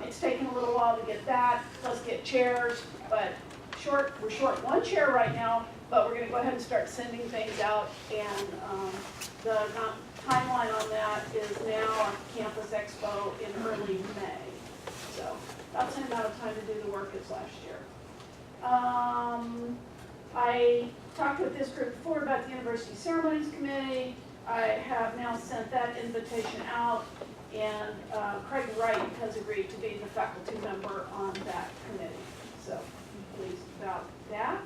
It's taken a little while to get that, plus get chairs, but we're short one chair right now, but we're gonna go ahead and start sending things out, and the timeline on that is now Campus Expo in early May. So about the same amount of time to do the work as last year. I talked with this group before about the University Ceremonies Committee. I have now sent that invitation out, and Craig Wright has agreed to be the faculty member on that committee. So I'm pleased about that.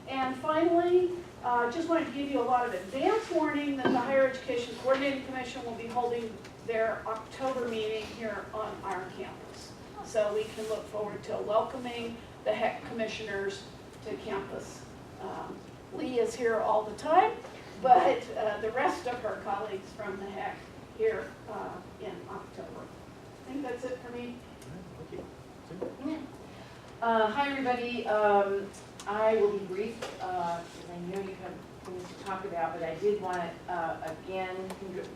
And finally, just wanted to give you a lot of advance warning that the Higher Education Coordinating Commission will be holding their October meeting here on our campus. So we can look forward to welcoming the HEC commissioners to campus. Lee is here all the time, but the rest of her colleagues from the HEC here in October. I think that's it for me. Hi everybody. I will be brief because I know you have things to talk about, but I did want to again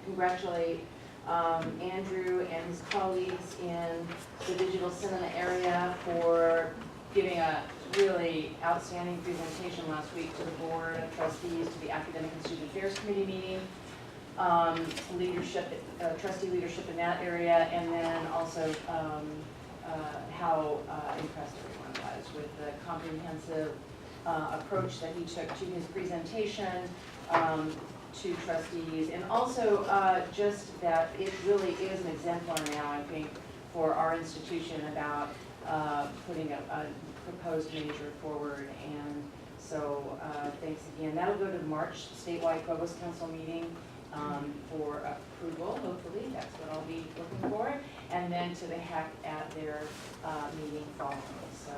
congratulate Andrew and his colleagues in the digital cinema area for giving a really outstanding presentation last week to the Board of Trustees, to the Academic and Student Affairs Committee meeting, trustee leadership in that area, and then also how impressed everyone was with the comprehensive approach that he took to his presentation to trustees, and also just that it really is an exemplar now, I think, for our institution about putting a proposed measure forward. And so thanks again. That'll go to the March statewide Provost Council meeting for approval, hopefully. That's what I'll be looking for. And then to the HEC at their meeting following. So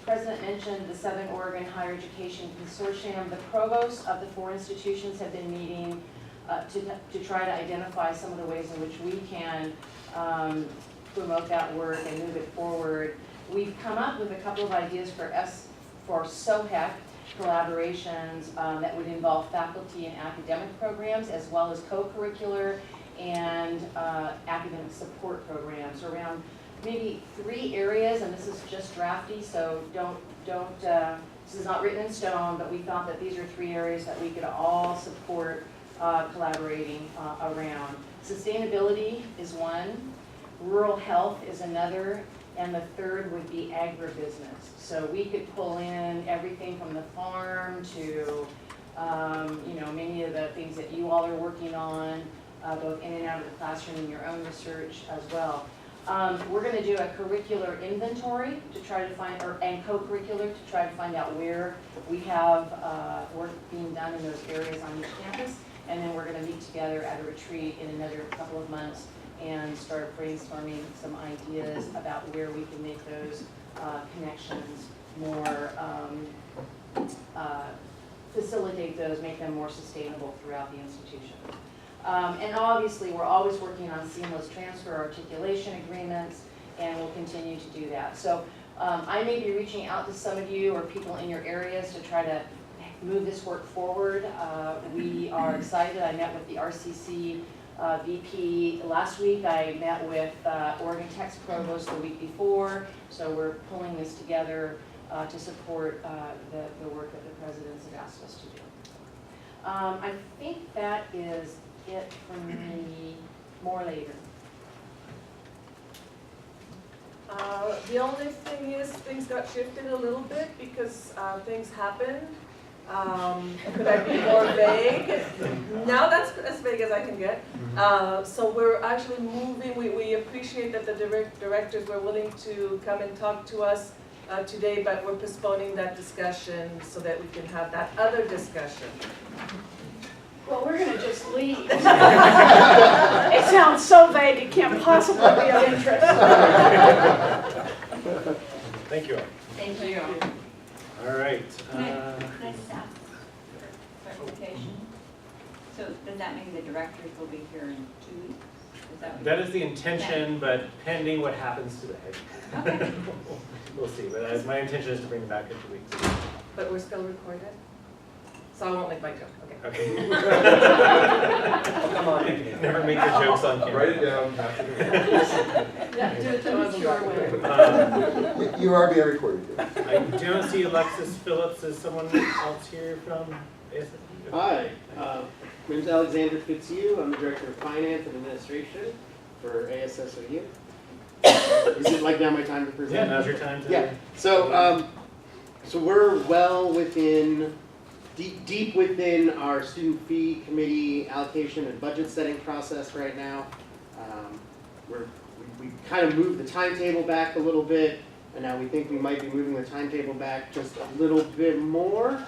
President mentioned the Southern Oregon Higher Education Consortium. The provosts of the 4 institutions have been meeting to try to identify some of the ways in which we can promote that work and move it forward. We've come up with a couple of ideas for SOHEC collaborations that would involve faculty and academic programs, as well as co-curricular and academic support programs around maybe 3 areas, and this is just drafty, so this is not written in stone, but we thought that these are 3 areas that we could all support collaborating around. Sustainability is one, rural health is another, and the third would be agribusiness. So we could pull in everything from the farm to many of the things that you all are working on, both in and out of the classroom in your own research as well. We're going to do a curricular inventory to try to find, and co-curricular to try to find out where we have work being done in those areas on each campus, and then we're going to meet together at a retreat in another couple of months and start brainstorming some ideas about where we can make those connections more, facilitate those, make them more sustainable throughout the institution. And obviously, we're always working on seamless transfer articulation agreements, and we'll continue to do that. So I may be reaching out to some of you or people in your areas to try to move this work forward. We are excited. I met with the RCC VP last week. I met with Oregon Tech's Provost the week before. So we're pulling this together to support the work that the presidents have asked us to do. I think that is it from me. More later. The only thing is things got shifted a little bit because things happened. Could I be more vague? Now that's as vague as I can get. So we're actually moving. We appreciate that the directors were willing to come and talk to us today, but we're postponing that discussion so that we can have that other discussion. Well, we're going to just leave. It sounds so vague, it can't possibly be of interest. Thank you. Thank you. All right. Can I just ask for clarification? So does that mean the directors will be here in 2 weeks? Is that what That is the intention, but pending what happens today. Okay. We'll see, but my intention is to bring them back in 2 weeks. But we're still recorded? So I won't make my joke. Okay. Okay. Oh, come on. Never make your jokes on camera. Write it down, pass it around. Yeah, do it the mature way. You are being recorded. I don't see Alexis Phillips. Is someone else here from ASSU? Hi, my name's Alexander Fitzhugh. I'm the Director of Finance and Administration for ASSOU. Is it like now my time to Yeah, present? now's your time to. Yeah, so we're well within, deep within our student fee committee allocation and budget setting process right now. We kind of moved the timetable back a little bit, and now we think we might be moving the timetable back just a little bit more.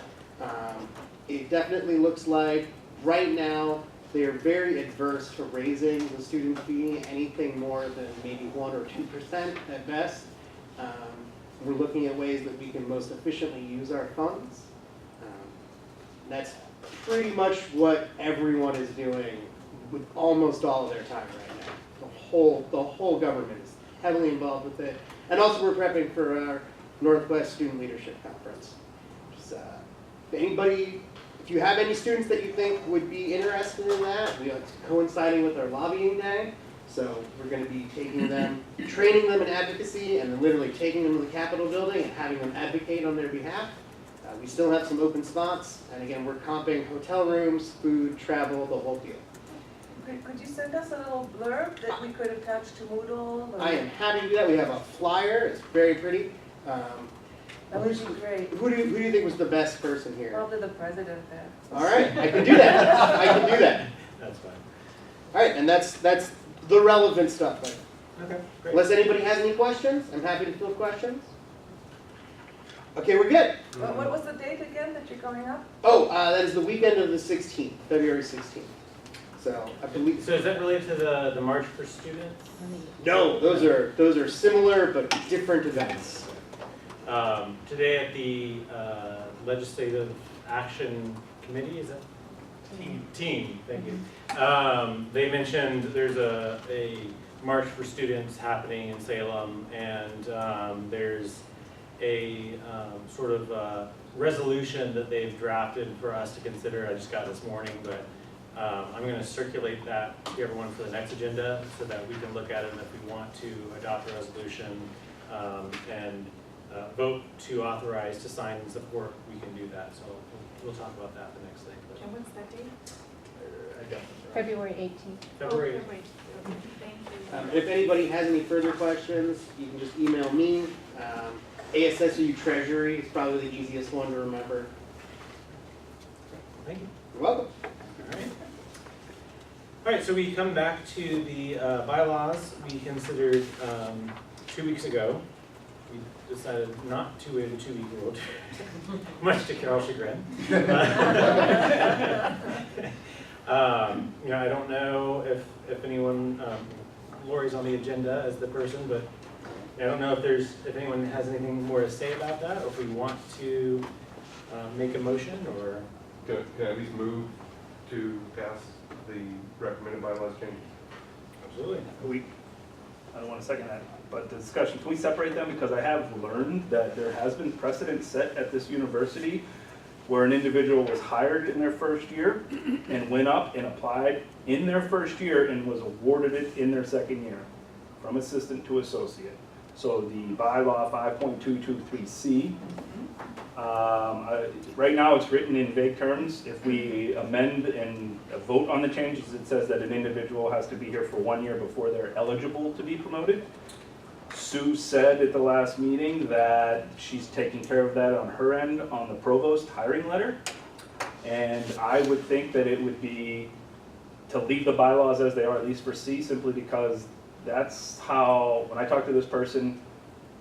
It definitely looks like right now they are very adverse to raising the student fee anything more than maybe 1 or 2% at best. We're looking at ways that we can most efficiently use our funds. That's pretty much what everyone is doing with almost all of their time right now. The whole government is heavily involved with it. And also we're prepping for our Northwest Student Leadership Conference. Just, if you have any students that you think would be interested in that, it's coinciding with our lobbying day. So we're going to be taking them, training them in advocacy, and then literally taking them to the Capitol building and having them advocate on their behalf. We still have some open spots, and again, we're comping hotel rooms, food, travel, the whole deal. Could you send us a little blurb that we could attach to Moodle? or- I am happy to do that. We have a flyer. It's very pretty. That would be great. Who do you think was the best person here? Probably the president there. All right, I can do that. I can do that. That's fine. All right, and that's the relevant stuff. Like, Okay, great. unless anybody has any questions, I'm happy to field questions. Okay, we're good. What was the date again that you're going up? Oh, that is the weekend of the 16th, February 16th. So I believe. So is that related to the March for Students? No, those are similar but different events. Today at the Legislative Action Committee, is that? Team, thank you. They mentioned there's a March for Students happening in Salem, and there's a sort of resolution that they've drafted for us to consider. I just got this morning, but I'm going to circulate that to everyone for the next agenda so that we can look at it, and if we want to adopt a resolution and vote to authorize to sign and support, we can do that. So we'll talk about that the next thing. But, And what's that date? I got it. February 18th. February. Thank you. If anybody has any further questions, you can just email me. ASSU Treasury is probably the easiest one to remember. Thank you. You're welcome. All right, so we come back to the bylaws we considered 2 weeks ago. We decided not to wait a 2-week rule, much to Carol's chagrin. I don't know if anyone, Lori's on the agenda as the person, but I don't know if anyone has anything more to say about that, or if we want to make a motion, or. Can I at least move to pass the recommended bylaws changes? Absolutely. I don't want to second that, but the discussion, can we separate them? Because I have learned that there has been precedent set at this university where an individual was hired in their first year and went up and applied in their first year and was awarded it in their second year, from assistant to associate. So the bylaw 5.223C, right now it's written in vague terms. If we amend and vote on the changes, it says that an individual has to be here for 1 year before they're eligible to be promoted. Sue said at the last meeting that she's taking care of that on her end on the provost hiring letter. And I would think that it would be to leave the bylaws as they are, at least for C, simply because that's how, when I talked to this person,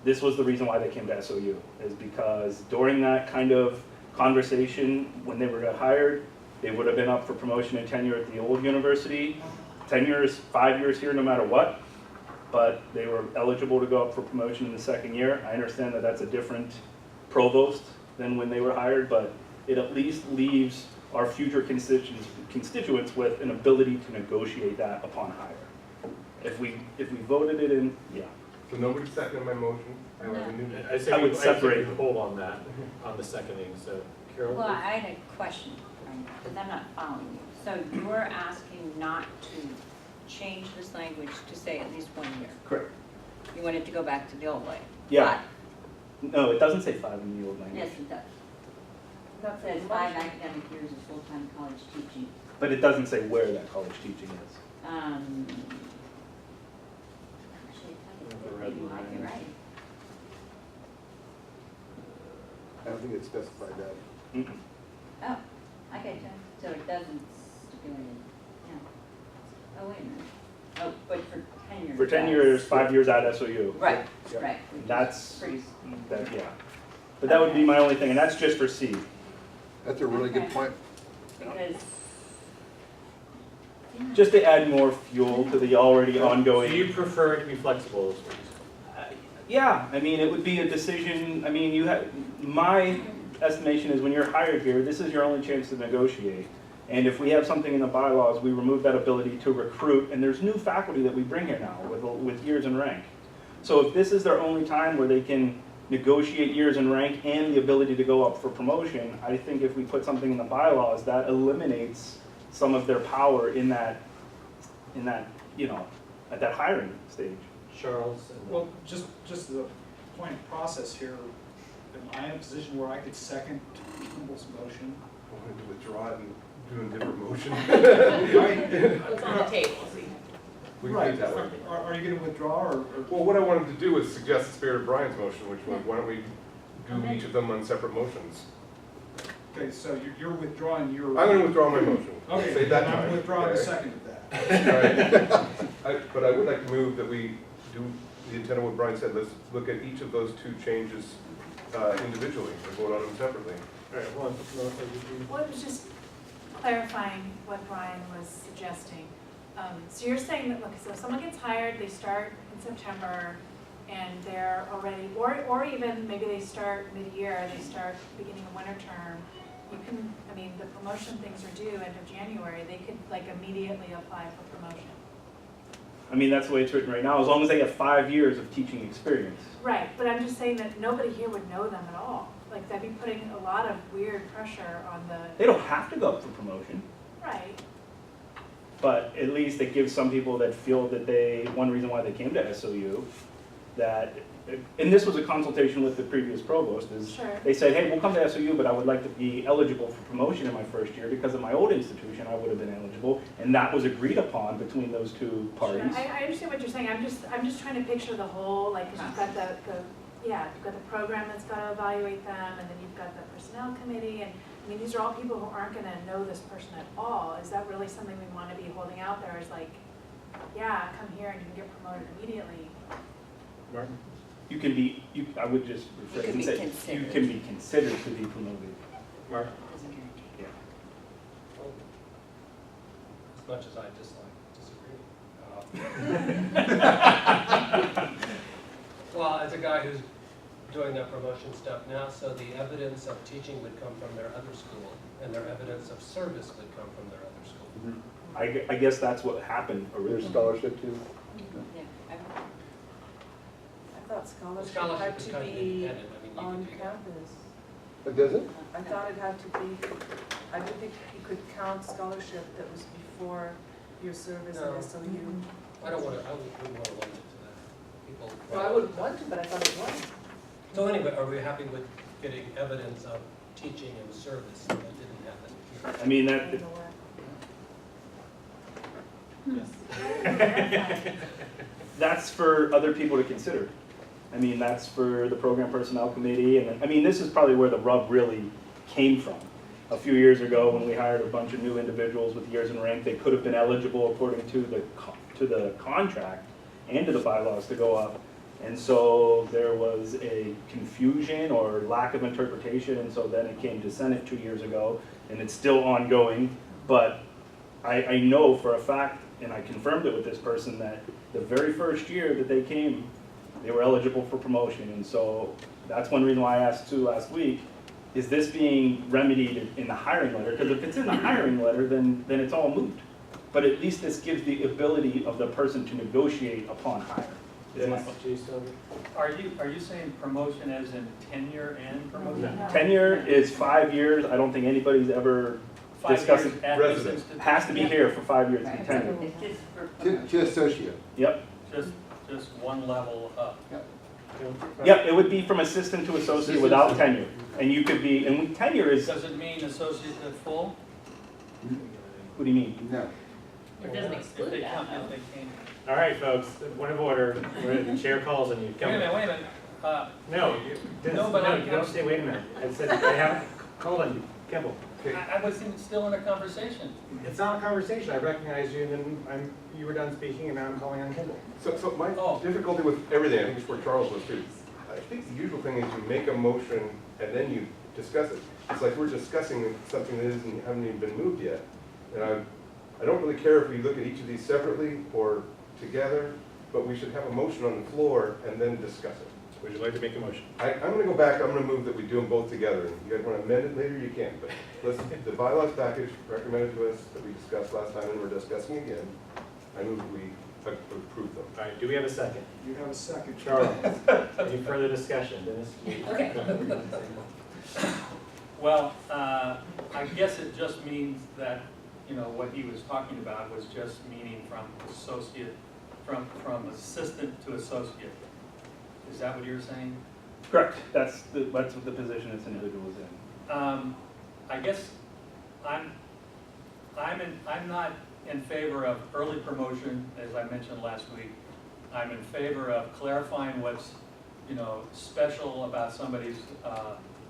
this was the reason why they came to SOU, is because during that kind of conversation, when they were hired, they would have been up for promotion and tenure at the old university, 10 years, 5 years here, no matter what, but they were eligible to go up for promotion in the second year. I understand that that's a different provost than when they were hired, but it at least leaves our future constituents with an ability to negotiate that upon hire. If we voted it in, yeah. So nobody seconded my motion? No. I would separate. hold on that, on the seconding, so Carol? Well, I had a question, because I'm not following you. So you're asking not to change this language to say at least 1 year? Correct. You want it to go back to the old way? Yeah. No, it doesn't say 5 in the old language. Yes, it does. That's It says the 5 motion. academic years of full-time college teaching. But it doesn't say where that college teaching is. Actually, The it red doesn't. You might be line. right. I don't think it specified that. Mm-mm. Oh, I get you. So it doesn't stipulate it, yeah. Oh, wait a minute. Oh, but for 10 years. For 10 yes. years, 5 years at SOU. Right, Yeah. right. which is That's, pretty- that, yeah. But that would be my only thing, and that's just for C. That's a really good Okay. point. Because. Just to add more fuel to the already So ongoing. you prefer it to be flexible, is what you're saying? Yeah, I mean, it would be a decision, I mean, you have, my estimation is when you're hired here, this is your only chance to negotiate. And if we have something in the bylaws, we remove that ability to recruit, and there's new faculty that we bring here now with years in rank. So if this is their only time where they can negotiate years in rank and the ability to go up for promotion, I think if we put something in the bylaws, that eliminates some of their power in that, you know, at that hiring stage. Charles? and then- Well, just as a point of process here, am I in a position where I could second Kimball's motion? I wanted to withdraw it and do a different motion. It's on the table, see. We can do Right, it that way. are you gonna withdraw or? Well, what I wanted to do was suggest the spirit of Brian's motion, which was, why don't we do each of them on separate motions? Okay, so you're withdrawing your. I'm gonna withdraw my motion. Okay, Save that then time. I'm withdrawing the okay? second of that. Right. But I would like to move that we do the intent of what Brian said, let's look at each of those two changes individually and vote on them separately. All right, hold on, Melissa, you Well, it was just clarifying what Brian was suggesting. So you're saying that, look, so if someone gets hired, they start in September, and they're already, or even maybe they start mid-year, they start beginning of winter term, you can, I mean, the promotion things are due end of January, they could like immediately apply for promotion. I mean, that's the way it's written right now, as long as they have 5 years of teaching experience. Right, but I'm just saying that nobody here would know them at all. Like, that'd be putting a lot of weird pressure on the, They don't have to go up for promotion, right, but at least it gives some people that feel that they, one reason why they came to SOU, that, and this was a consultation with the previous provost, is sure. they said, hey, we'll come to SOU, but I would like to be eligible for promotion in my first year because of my old institution, I would have been eligible, and that was agreed upon between those two parties. Sure. I understand what you're saying, I'm just trying to picture the whole, like, 'cause you've got you've got the program that's gotta evaluate them, and then you've got the personnel committee, and, I mean, these are all people who aren't gonna know this person at all. Is that really something we wanna be holding out there, is like, yeah, come here and you can get promoted immediately? Martin? You can be, I would just rephrase can and be say, you considered. can be considered to be promoted. Mark? Doesn't guarantee. As much as I dislike, disagree. Well, as a guy who's doing that promotion stuff now, so the evidence of teaching would come from their other school, and their evidence of service would come from their other school. I guess that's what happened There's originally. scholarship too. Yeah, I thought scholarship Scholarship had is to kind of be independent, I mean, you on can do that. campus. But does it? I thought it had to be, I didn't think you could count scholarship that was before your service No. at SOU. I don't want to, I wouldn't want to limit it to that. People. Well, I wouldn't want to, but I thought it was. So anyway, are we happy with getting evidence of teaching and service that didn't happen here? I mean, I that, don't know where. that's for other people to consider. I mean, that's for the program personnel committee, and I mean, this is probably where the rub really came from. A few years ago, when we hired a bunch of new individuals with years in rank, they could have been eligible according to the contract and to the bylaws to go up. And so there was a confusion or lack of interpretation, and so then it came to Senate 2 years ago, and it's still ongoing. But I know for a fact, and I confirmed it with this person, that the very first year that they came, they were eligible for promotion. And so that's one reason why I asked too last week, is this being remedied in the hiring letter? Because if it's in the hiring letter, then it's all moot. But at least this gives the ability of the person to negotiate upon hire. Is my- Are you saying promotion as in tenure and promotion? Tenure is 5 years. I don't think anybody's ever 5 discussed years it. at this Resident. institution? Has to be here for 5 years to be Right, tenure. it's just for To promotion. associate. Yep. Just just one level up. Yep, it would be from assistant to associate without tenure. And you could be, and tenure is, Does it mean associate at full? what do you mean? No. It doesn't If exclude they that, come, though. if they came. All right, folks, point of order, the chair calls on you. Wait a minute, wait a minute. No, Nobody you don't say, wait a minute. I said, I haven't called on you. Kimball. I was still in a conversation. It's not a conversation. I recognized you, and then you were done speaking, and now I'm calling on Kimball. So my Oh. difficulty with everything, I think it's where Charles was too. I think the usual thing is you make a motion and then you discuss it. It's like we're discussing something that haven't even been moved yet. And I don't really care if we look at each of these separately or together, but we should have a motion on the floor and then discuss it. Would you like to make a motion? I'm gonna go back, I'm gonna move that we do them both together. And you guys wanna amend it later, you can, but listen, the bylaws package recommended to us that we discussed last time and we're discussing again, I move that we approve them. All right, do we have a second? You have a second. Charles, any further discussion? Dennis? Okay. Well, I guess it just means that, you know, what he was talking about was just meaning from associate, from assistant to associate. Is that what you're saying? Correct, that's what the position this individual is in. I guess I'm not in favor of early promotion, as I mentioned last week. I'm in favor of clarifying what's, you know, special about somebody's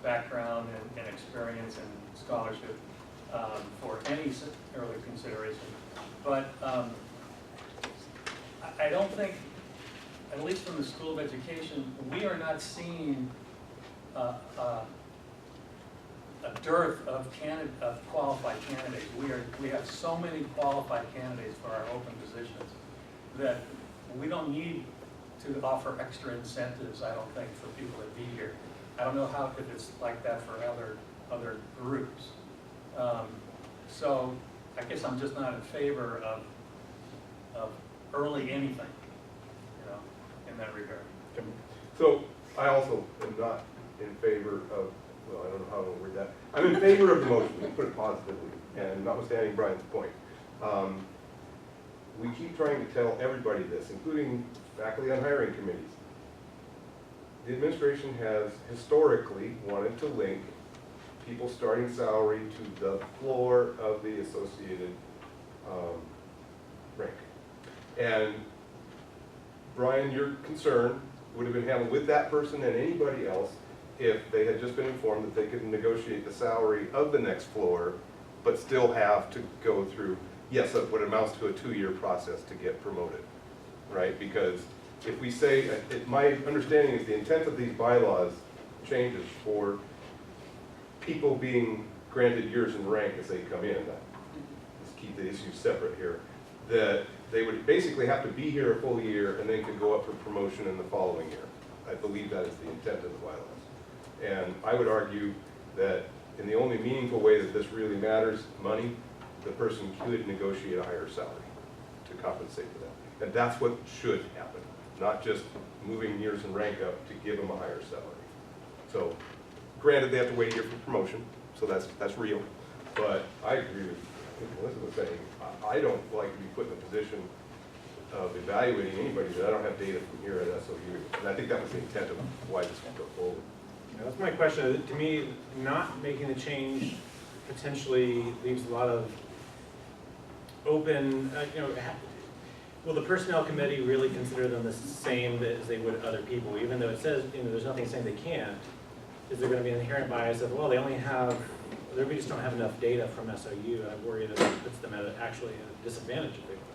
background and experience and scholarship for any early consideration. But I don't think, at least from the School of Education, we are not seeing a dearth of qualified candidates. We have so many qualified candidates for our open positions that we don't need to offer extra incentives, I don't think, for people to be here. I don't know how, if it's like that for other groups. So I guess I'm just not in favor of early anything, you know, in that regard. So I also am not in favor of, well, I don't know how to word that. I'm in favor of the motion, let me put it positively, and notwithstanding Brian's point. We keep trying to tell everybody this, including faculty on hiring committees. The administration has historically wanted to link people's starting salary to the floor of the associated rank. And Brian, your concern would have been handled with that person and anybody else if they had just been informed that they could negotiate the salary of the next floor, but still have to go through, yes, what amounts to a 2-year process to get promoted, right? Because if we say, my understanding is the intent of these bylaws changes for people being granted years in rank as they come in. Let's keep the issues separate here. That they would basically have to be here a full year and then could go up for promotion in the following year. I believe that is the intent of the bylaws. And I would argue that in the only meaningful way that this really matters, money, the person could negotiate a higher salary to compensate for that. And that's what should happen, not just moving years in rank up to give them a higher salary. So granted, they have to wait a year for promotion, so that's real. But I agree with what Melissa was saying. I don't like to be put in a position of evaluating anybody that I don't have data from here at SOU. And I think that was the intent of why this would go forward. Yeah, that's my question. To me, not making the change potentially leaves a lot of open, will the personnel committee really consider them the same as they would other people? Even though it says, there's nothing saying they can't, is there going to be an inherent bias of, well, we just don't have enough data from SOU, I worry that it puts them at actually a disadvantage if they go out.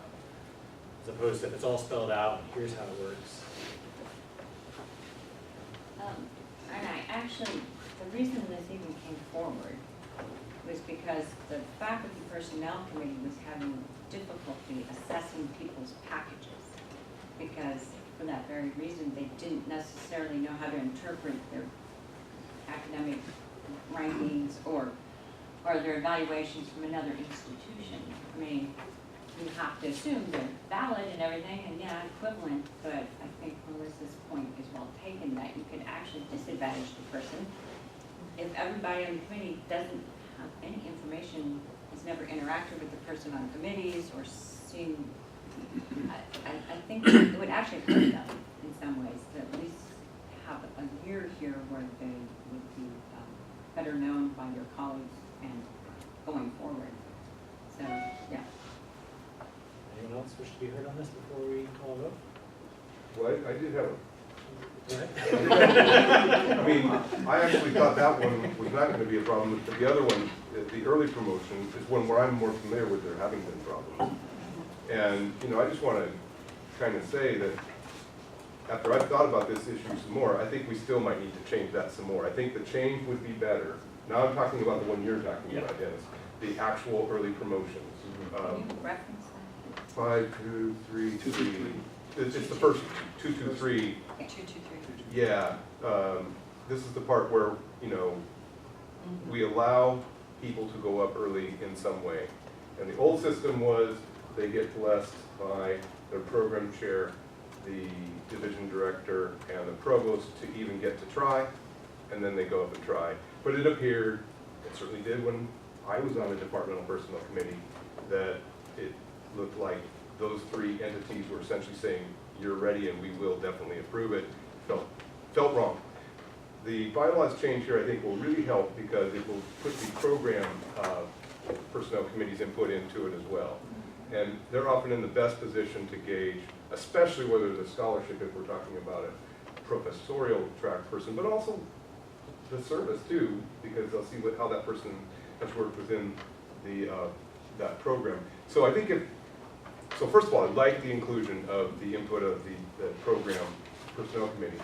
As opposed to if it's all spelled out, here's how it works. And I actually, the reason this even came forward was because the faculty personnel committee was having difficulty assessing people's packages. Because for that very reason, they didn't necessarily know how to interpret their academic rankings or their evaluations from another institution. I mean, you have to assume they're valid and everything, and yeah, equivalent, but I think Melissa's point is well taken, that you could actually disadvantage the person if everybody on the committee doesn't have any information, has never interacted with the person on committees or seen I think it would actually hurt them in some ways to at least have a year here where they would be better known by your colleagues and going forward. So, yeah. Anyone else wish to be heard on this before we call a vote? Well, I did have a Go ahead. I mean, I actually thought that one was not gonna be a problem, but the other one, the early promotion, is one where I'm more familiar with there having been problems. And, you know, I just wanna kind of say that after I've thought about this issue some more, I think we still might need to change that some more. I think the change would be better. Now I'm talking about the one you're talking about, Dennis, the actual early promotions. Can you reference that? 5, 2, 3, 3. It's the first 2, 2, 3. Yeah, 2, 2, 3. Yeah, this is the part where, you know, we allow people to go up early in some way. And the old system was they get blessed by their program chair, the division director, and the provost to even get to try, and then they go up and try. But it appeared, it certainly did when I was on the departmental personnel committee, that it looked like those three entities were essentially saying, you're ready and we will definitely approve it. Felt wrong. The bylaws change here, I think, will really help because it will put the program personnel committee's input into it as well. And they're often in the best position to gauge, especially whether there's a scholarship, if we're talking about a professorial track person, but also the service too, because they'll see how that person has worked within the that program. So I think so first of all, I like the inclusion of the input of the program personnel committee.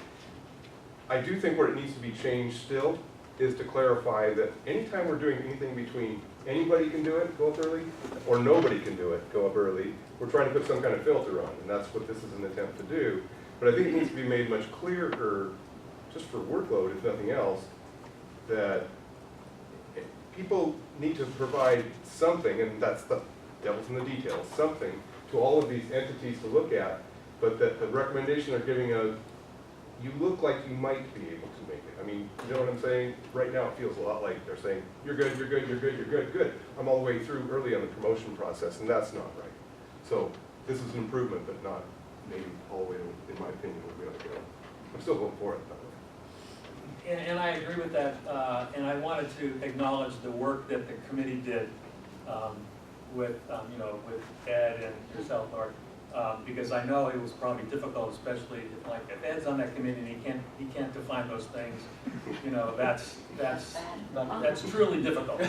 I do think where it needs to be changed still is to clarify that anytime we're doing anything between anybody can do it, go up early, or nobody can do it, go up early, we're trying to put some kind of filter on, and that's what this is an attempt to do. But I think it needs to be made much clearer, just for workload, if nothing else, that people need to provide something, and that's the devil's in the details, something to all of these entities to look at, but that the recommendation they're giving us, you look like you might be able to make it. I mean, you know what I'm saying? Right now it feels a lot like they're saying, you're good, you're good, you're good, you're good, good. I'm all the way through early on the promotion process, and that's not right. So this is an improvement, but not maybe all the way, in my opinion, where we ought to go. I'm still going for it, by the way. And I agree with that, and I wanted to acknowledge the work that the committee did with, you know, with Ed and yourself, Art, because I know it was probably difficult, especially if Ed's on that committee and he can't define those things. You know, that's truly difficult.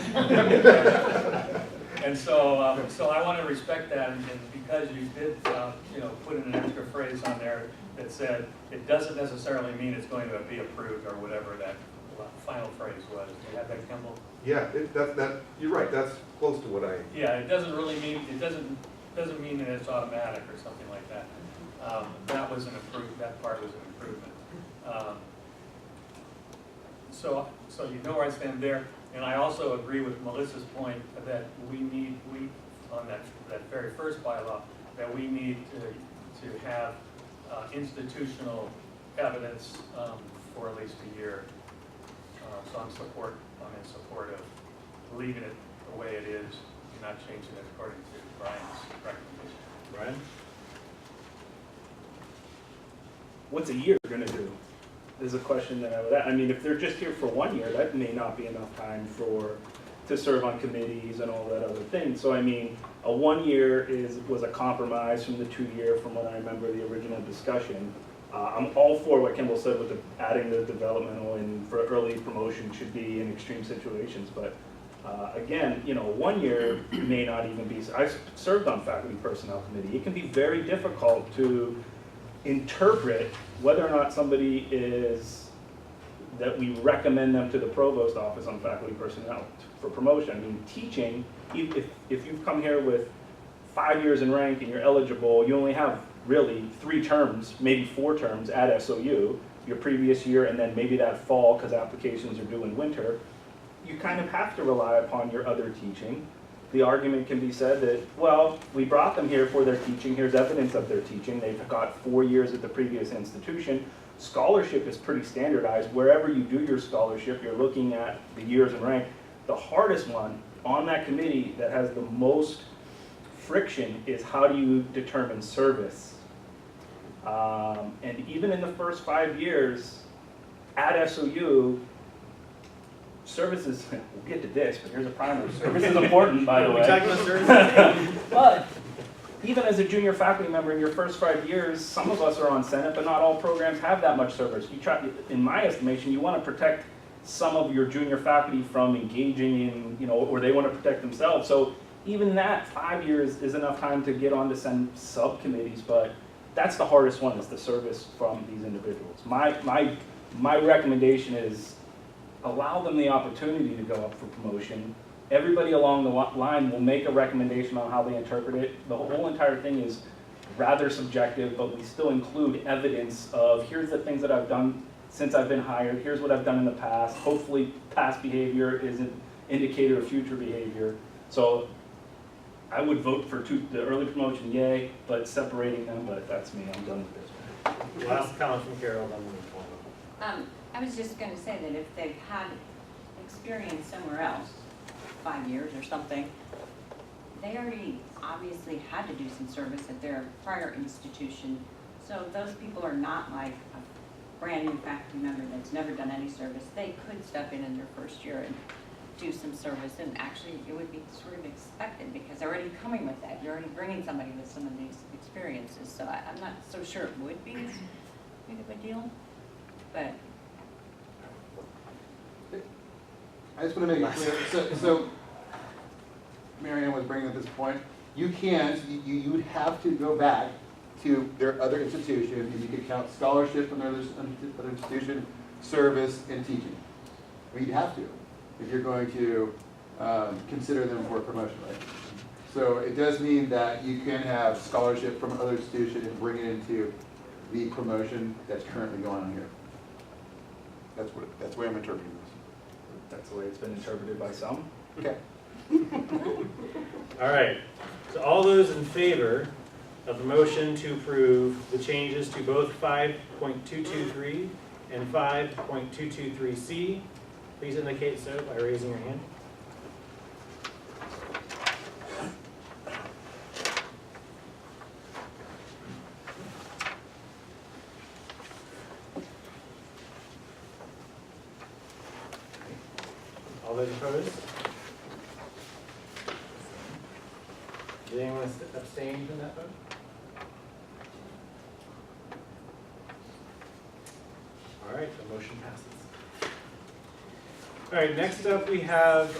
And so, so I want to respect that, and because you did, you know, put in an extra phrase on there that said it doesn't necessarily mean it's going to be approved or whatever that final phrase was. Do you have that, Kimball? Yeah, you're right. That's close to what I. Yeah, it doesn't really mean doesn't mean that it's automatic or something like that. That was an improvement. That part was an improvement. So you know where I stand there, and I also agree with Melissa's point that we on that very first bylaw that we need to have institutional evidence for at least a year. So I'm in support of leaving it the way it is and not changing it according to Brian's recommendation. Brian? What's a year gonna do? Is a question that I would ask. I mean, if they're just here for 1 year, that may not be enough time to serve on committees and all that other thing. So I mean, a 1 year was a compromise from the 2 year, from what I remember the original discussion. I'm all for what Kimball said with adding the developmental and for early promotion should be in extreme situations, but again, you know, 1 year may not even be. I served on faculty personnel committee. It can be very difficult to interpret whether or not somebody is, that we recommend them to the provost office on faculty personnel for promotion. I mean, teaching, if you've come here with 5 years in rank and you're eligible, you only have really 3 terms, maybe 4 terms at SOU, your previous year, and then maybe that fall, because applications are due in winter, you kind of have to rely upon your other teaching. The argument can be said that, well, we brought them here for their teaching, here's evidence of their teaching, they've got 4 years at the previous institution. Scholarship is pretty standardized. Wherever you do your scholarship, you're looking at the years in rank. The hardest one on that committee that has the most friction is how do you determine service? And even in the first 5 years at SOU, services, we'll get to this, but here's a primer. Service is important, by the way. We talking about services? But even as a junior faculty member in your first 5 years, some of us are on Senate, but not all programs have that much service. You try, in my estimation, you want to protect some of your junior faculty from engaging in, you know, or they want to protect themselves. So even that 5 years is enough time to get on to send subcommittees, but that's the hardest one, is the service from these individuals. My recommendation is allow them the opportunity to go up for promotion. Everybody along the line will make a recommendation on how they interpret it. The whole entire thing is rather subjective, but we still include evidence of here's the things that I've done since I've been hired, here's what I've done in the past. Hopefully past behavior is an indicator of future behavior. So I would vote for the early promotion, yay, but separating them, but that's me, I'm done with this. Last comment from Carol, then we'll move on. I was just gonna say that if they've had experience somewhere else, 5 years or something, they already obviously had to do some service at their prior institution. So those people are not like a brand new faculty member that's never done any service. They could step in their first year and do some service, and actually it would be sort of expected because they're already coming with that. You're already bringing somebody with some of these experiences. So I'm not so sure it would be as big of a deal, but I just want to make it clear, so Mary Ann was bringing up this point, you can't, you would have to go back to their other institution, and you could count scholarship from their other institution, service, and teaching. I mean, you'd have to, if you're going to consider them for promotion, right? So it does mean that you can have scholarship from other institution and bring it into the promotion that's currently going on here. That's the way I'm interpreting this. That's the way it's been interpreted by some. Okay. All right, so all those in favor of the motion to approve the changes to both 5.223 and 5.223C, please indicate so by raising your hand. All those opposed? Did anyone abstain from that vote? All right, the motion passes. All right, next up we have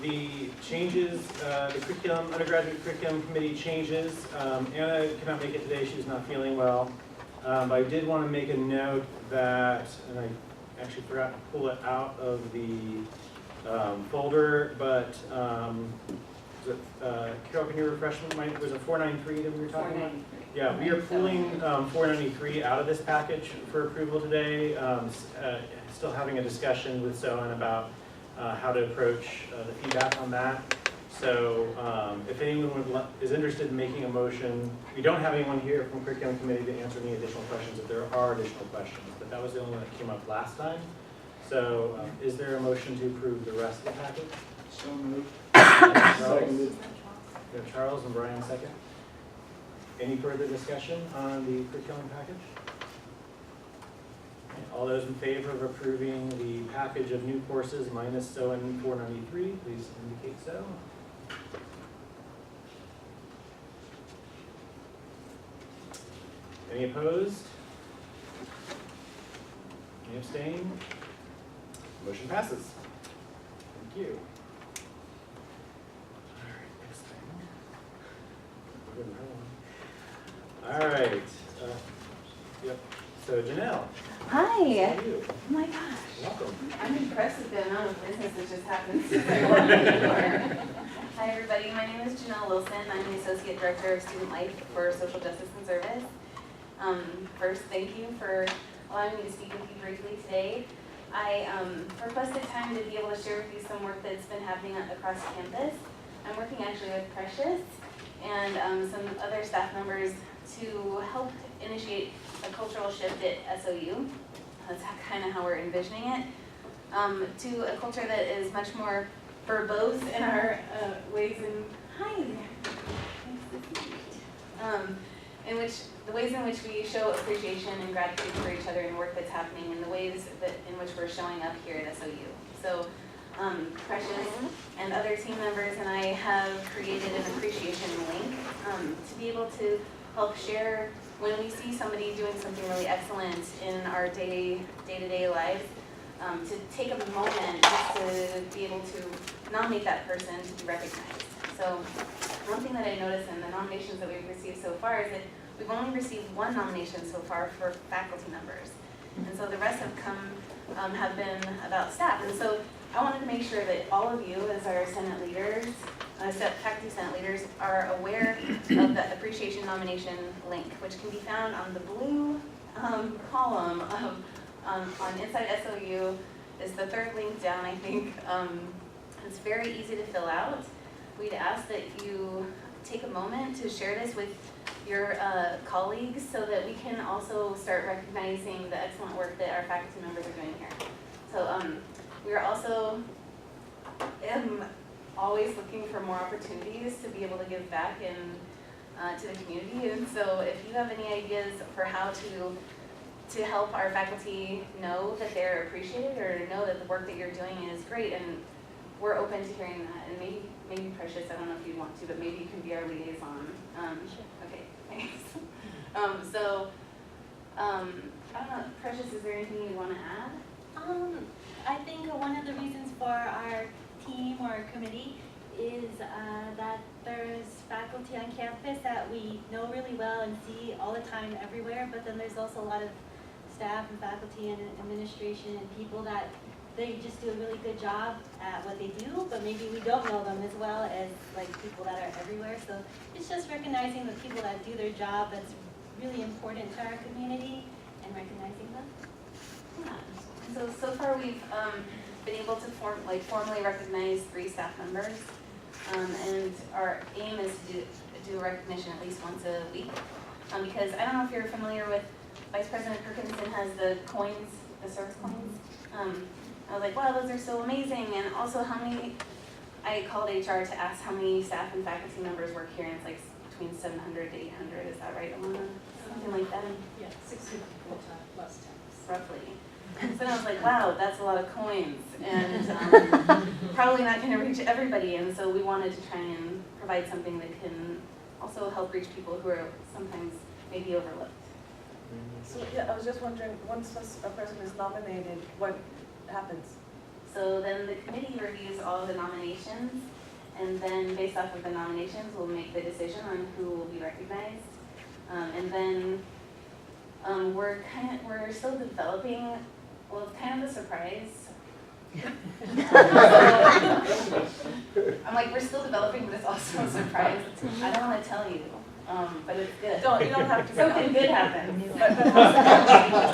the changes, the curriculum, undergraduate curriculum committee changes. Anna cannot make it today, she's not feeling well. But I did want to make a note that, and I actually forgot to pull it out of the folder, but Carol, can you refresh me? Was it 493 that we were talking about? 493. Yeah, we are pulling 493 out of this package for approval today. Still having a discussion with SOAN about how to approach the feedback on that. So if anyone is interested in making a motion, we don't have anyone here from curriculum committee to answer any additional questions if there are additional questions, but that was the only one that came up last time. So is there a motion to approve the rest of the package? So moved. Seconded. We have Charles and Brian second. Any further discussion on the curriculum package? Okay, all those in favor of approving the package of new courses minus SOAN 493, please indicate so. Any opposed? Any abstain? Motion passes. Thank you. All right. Yep. So Janelle. Hi. How are you? Oh my gosh. Welcome. I'm impressed with the amount of business that just happened since I walked in the door. Hi everybody, my name is Janelle Wilson. I'm the Associate Director of Student Life for Social Justice and Service. First, thank you for allowing me to speak with you briefly today. I requested time to be able to share with you some work that's been happening across campus. I'm working actually with Precious and some other staff members to help initiate a cultural shift at SOU. That's kind of how we're envisioning it. To a culture that is much more verbose in our ways and, hi, in which, the ways in which we show appreciation and gratitude for each other and work that's happening, and the ways that, in which we're showing up here at SOU. So, Precious and other team members and I have created an appreciation link to be able to help share when we see somebody doing something really excellent in our day-to-day lives, to take a moment just to be able to nominate that person to be recognized. So one thing that I noticed in the nominations that we've received so far is that we've only received one nomination so far for faculty members. And so the rest have been about staff. And so I wanted to make sure that all of you, as our Senate leaders, faculty Senate leaders, are aware of the appreciation nomination link, which can be found on the blue column on Inside SOU. Is the third link down, I think. It's very easy to fill out. We'd ask that you take a moment to share this with your colleagues so that we can also start recognizing the excellent work that our faculty members are doing here. So we are also always looking for more opportunities to be able to give back to the community. And so if you have any ideas for how to help our faculty know that they're appreciated or know that the work that you're doing is great, and we're open to hearing that. And maybe Precious, I don't know if you want to, but maybe you can be our liaison. Okay, thanks. I don't know, Precious, is there anything you want to add? I think one of the reasons for our team or committee is that there's faculty on campus that we know really well and see all the time everywhere, but then there's also a lot of staff and faculty and administration and people that they just do a really good job at what they do, but maybe we don't know them as well as like people that are everywhere. So it's just recognizing the people that do their job that's really important to our community and recognizing them. Yeah. So far we've been able to formally recognize 3 staff members, and our aim is to do a recognition at least once a week, because I don't know if you're familiar with, Vice President Perkinson has the coins, the service coins. I was like, wow, those are so amazing. And also I called HR to ask how many staff and faculty members work here, and it's like between 700 to 800, is that right, Alana? Something like that? Yeah, 60 full-time plus 10. Roughly. So I was like, wow, that's a lot of coins, and probably not going to reach everybody, and so we wanted to try and provide something that can also help reach people who are sometimes maybe overlooked. So yeah, I was just wondering, once a person is nominated, what happens? So then the committee reviews all the nominations, and then based off of the nominations, we'll make the decision on who will be recognized. And then we're still developing, well, it's kind of a surprise. I'm like, we're still developing, but it's also a surprise. I don't want to tell you, but it's good. You don't have to. Something good happens. But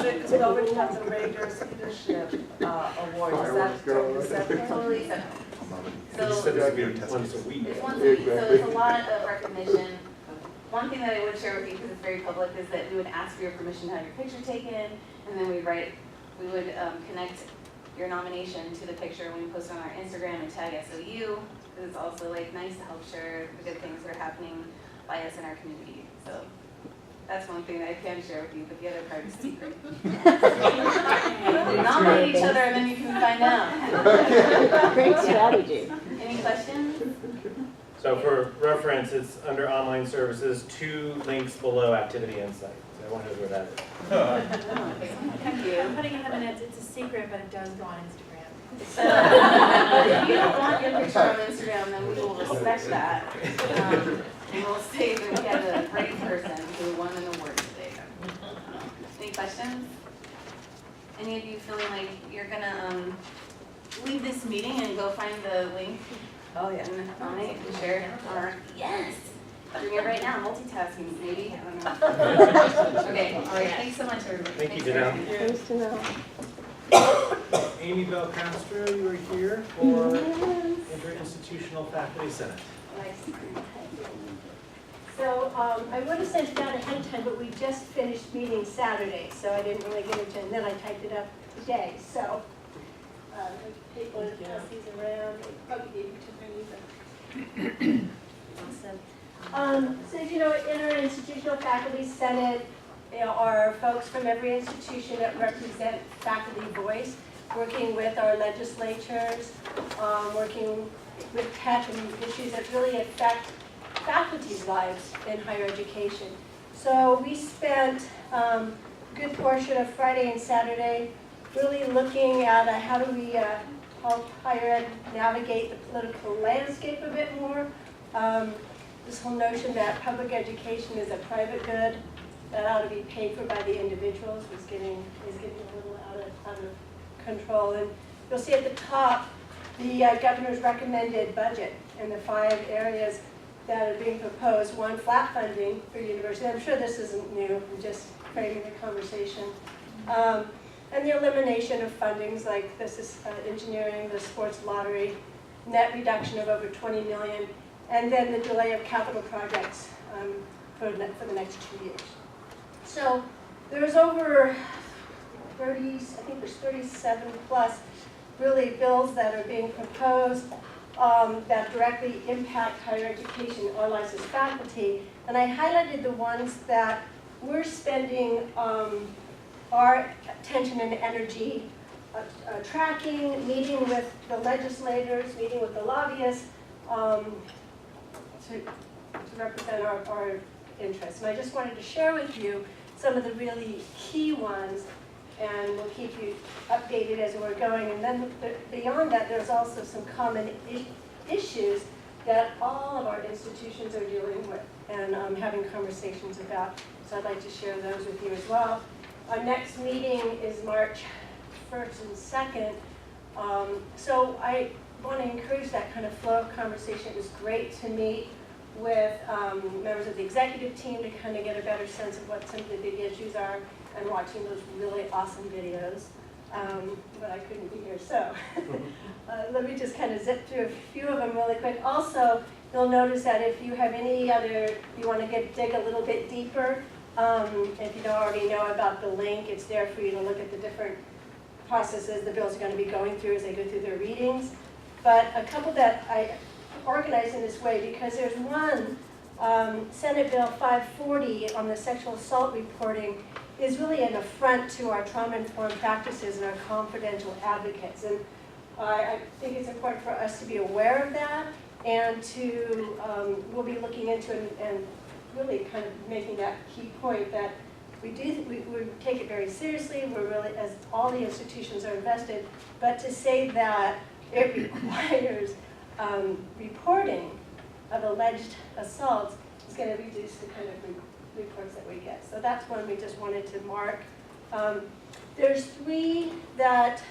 because we already have the Rangers Leadership Award, is that totally separate? You So said it's once a week. it's once a week, so it's a lot of recognition. One thing that I would share with you, because it's very public, is that we would ask for your permission to have your picture taken, and then we would connect your nomination to the picture when we post it on our Instagram and tag SOU, because it's also like nice to help share the good things that are happening by us in our community. So that's one thing that I can share with you, but the other part is secret. You nominate each other and then you can find out. Great strategy. Any questions? So for reference, it's under online services, 2 links below activity insight. So everyone knows where that is. Thank you. I'm putting in the minutes, it's a secret, but it does go on Instagram. If you don't want your picture on Instagram, then we will respect that. And we'll say that we had a great person who won an award today. Any questions? Any of you feeling like you're gonna leave this meeting and go find the link? Oh, yeah. And nominate and share? All right. Yes. Doing it right now, multitasking, maybe. I don't know. Okay, all right. Thanks so much, everybody. Thank you, Thanks for Janelle. Nice to know. Amy Bell Castro, you are here for Interinstitutional Faculty Senate. So I would have sent it out ahead of time, but we just finished meeting Saturday, so I didn't really get it to, and then I typed it up today, so. People pass these around, they probably gave you to me, but. Awesome. So as you know, Interinstitutional Faculty Senate are folks from every institution that represent faculty voice, working with our legislatures, working with tech and issues that really affect faculty's lives in higher education. So we spent a good portion of Friday and Saturday really looking at how do we help higher ed navigate the political landscape a bit more. This whole notion that public education is a private good that ought to be paid for by the individuals is getting a little out of control. And you'll see at the top the governor's recommended budget and the 5 areas that are being proposed. One, flat funding for universities. I'm sure this isn't new, I'm just framing the conversation. And the elimination of fundings like this is engineering, the sports lottery, net reduction of over 20 million, and then the delay of capital projects for the next 2 years. So there's over 30, I think there's 37 plus really bills that are being proposed that directly impact higher education, our lives as faculty. And I highlighted the ones that we're spending our attention and energy tracking, meeting with the legislators, meeting with the lobbyists to represent our interests. And I just wanted to share with you some of the really key ones, and we'll keep you updated as we're going. And then beyond that, there's also some common issues that all of our institutions are dealing with and having conversations about. So I'd like to share those with you as well. Our next meeting is March 1st and 2nd. So I want to encourage that kind of flow of conversation. It was great to meet with members of the executive team to kind of get a better sense of what some of the big issues are and watching those really awesome videos. But I couldn't be here, so let me just kind of zip through a few of them really quick. Also, you'll notice that if you have any other, you want to dig a little bit deeper, if you don't already know about the link, it's there for you to look at the different processes the bills are going to be going through as they go through their readings. But a couple that I organized in this way because there's one, Senate Bill 540 on the sexual assault reporting is really an affront to our trauma-informed practices and our confidential advocates. And I think it's important for us to be aware of that and to, we'll be looking into and really kind of making that key point that we take it very seriously. We're really, as all the institutions are invested, but to say that it requires reporting of alleged assaults is going to reduce the kind of reports that we get. So that's one we just wanted to mark. There's 3 that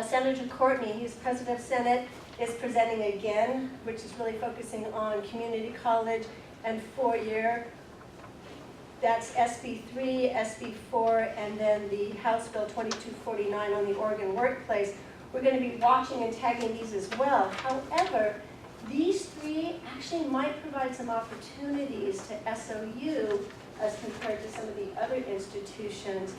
Senator Courtney, he's president of Senate, is presenting again, which is really focusing on community college and 4-year. That's SB 3, SB 4, and then the House Bill 2249 on the Oregon workplace. We're going to be watching and tagging these as well. However, these 3 actually might provide some opportunities to SOU as compared to some of the other institutions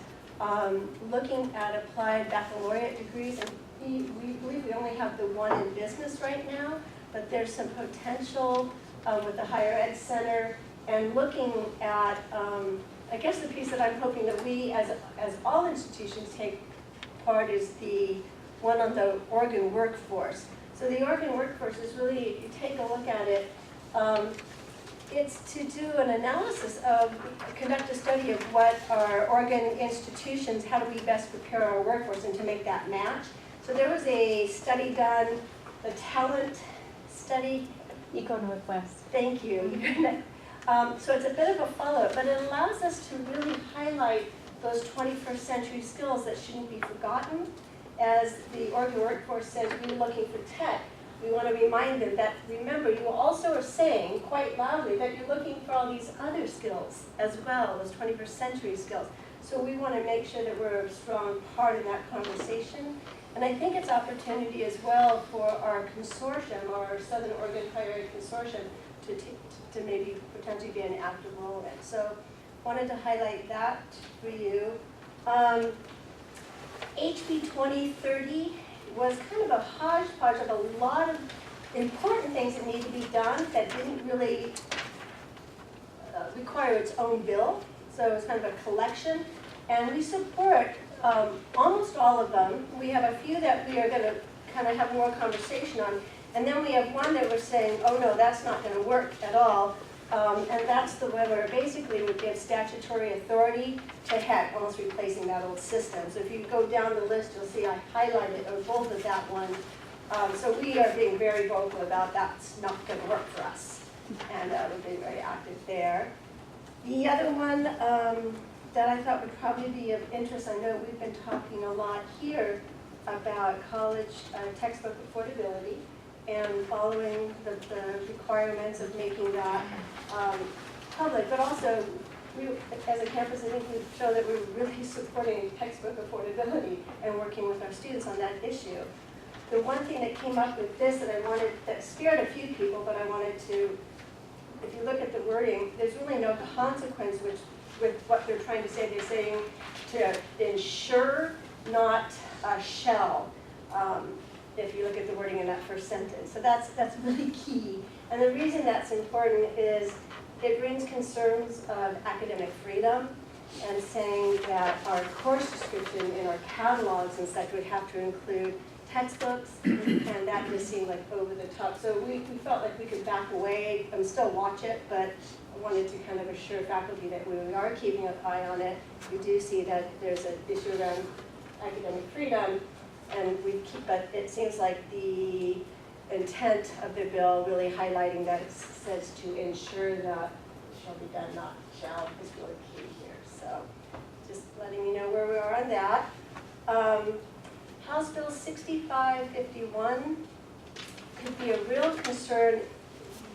looking at applied baccalaureate degrees. And we believe we only have the one in business right now, but there's some potential with the Higher Ed Center and looking at, I guess the piece that I'm hoping that we as all institutions take part is the one on the Oregon workforce. So the Oregon workforce is really, if you take a look at it, it's to do an analysis of, conduct a study of what our Oregon institutions, how do we best prepare our workforce and to make that match. So there was a study done, the talent study. Eco Northwest. Thank you. So it's a bit of a follow-up, but it allows us to really highlight those 21st century skills that shouldn't be forgotten. As the Oregon workforce says, we're looking for tech. We want to remind them that, remember, you also are saying quite loudly that you're looking for all these other skills as well, those 21st century skills. So we want to make sure that we're a strong part in that conversation. And I think it's opportunity as well for our consortium, our Southern Oregon Higher Ed Consortium, to maybe potentially be an active role in. So wanted to highlight that for you. HB 2030 was kind of a hodgepodge of a lot of important things that need to be done that didn't really require its own bill, so it's kind of a collection. And we support almost all of them. We have a few that we are going to kind of have more conversation on. And then we have one that we're saying, oh no, that's not going to work at all. And that's the one where basically would give statutory authority to HEC, almost replacing that old system. So if you go down the list, you'll see I highlighted both of that one. So we are being very vocal about that's not going to work for us. And we've been very active there. The other one that I thought would probably be of interest, I know we've been talking a lot here about college textbook affordability and following the requirements of making that public, but also we, as a campus, I think we've shown that we're really supporting textbook affordability and working with our students on that issue. The one thing that came up with this that scared a few people, but I wanted to, if you look at the wording, there's really no consequence with what they're trying to say. They're saying to ensure, not shall, if you look at the wording in that first sentence. So that's really key. And the reason that's important is it brings concerns of academic freedom and saying that our course description in our catalogs and such would have to include textbooks, and that just seemed like over the top. So we felt like we could back away and still watch it, but I wanted to kind of assure faculty that we are keeping an eye on it. We do see that there's an issue around academic freedom, and but it seems like the intent of the bill really highlighting that it says to ensure that it shall be done, not shall, is really key here. So just letting you know where we are on that. House Bill 6551 could be a real concern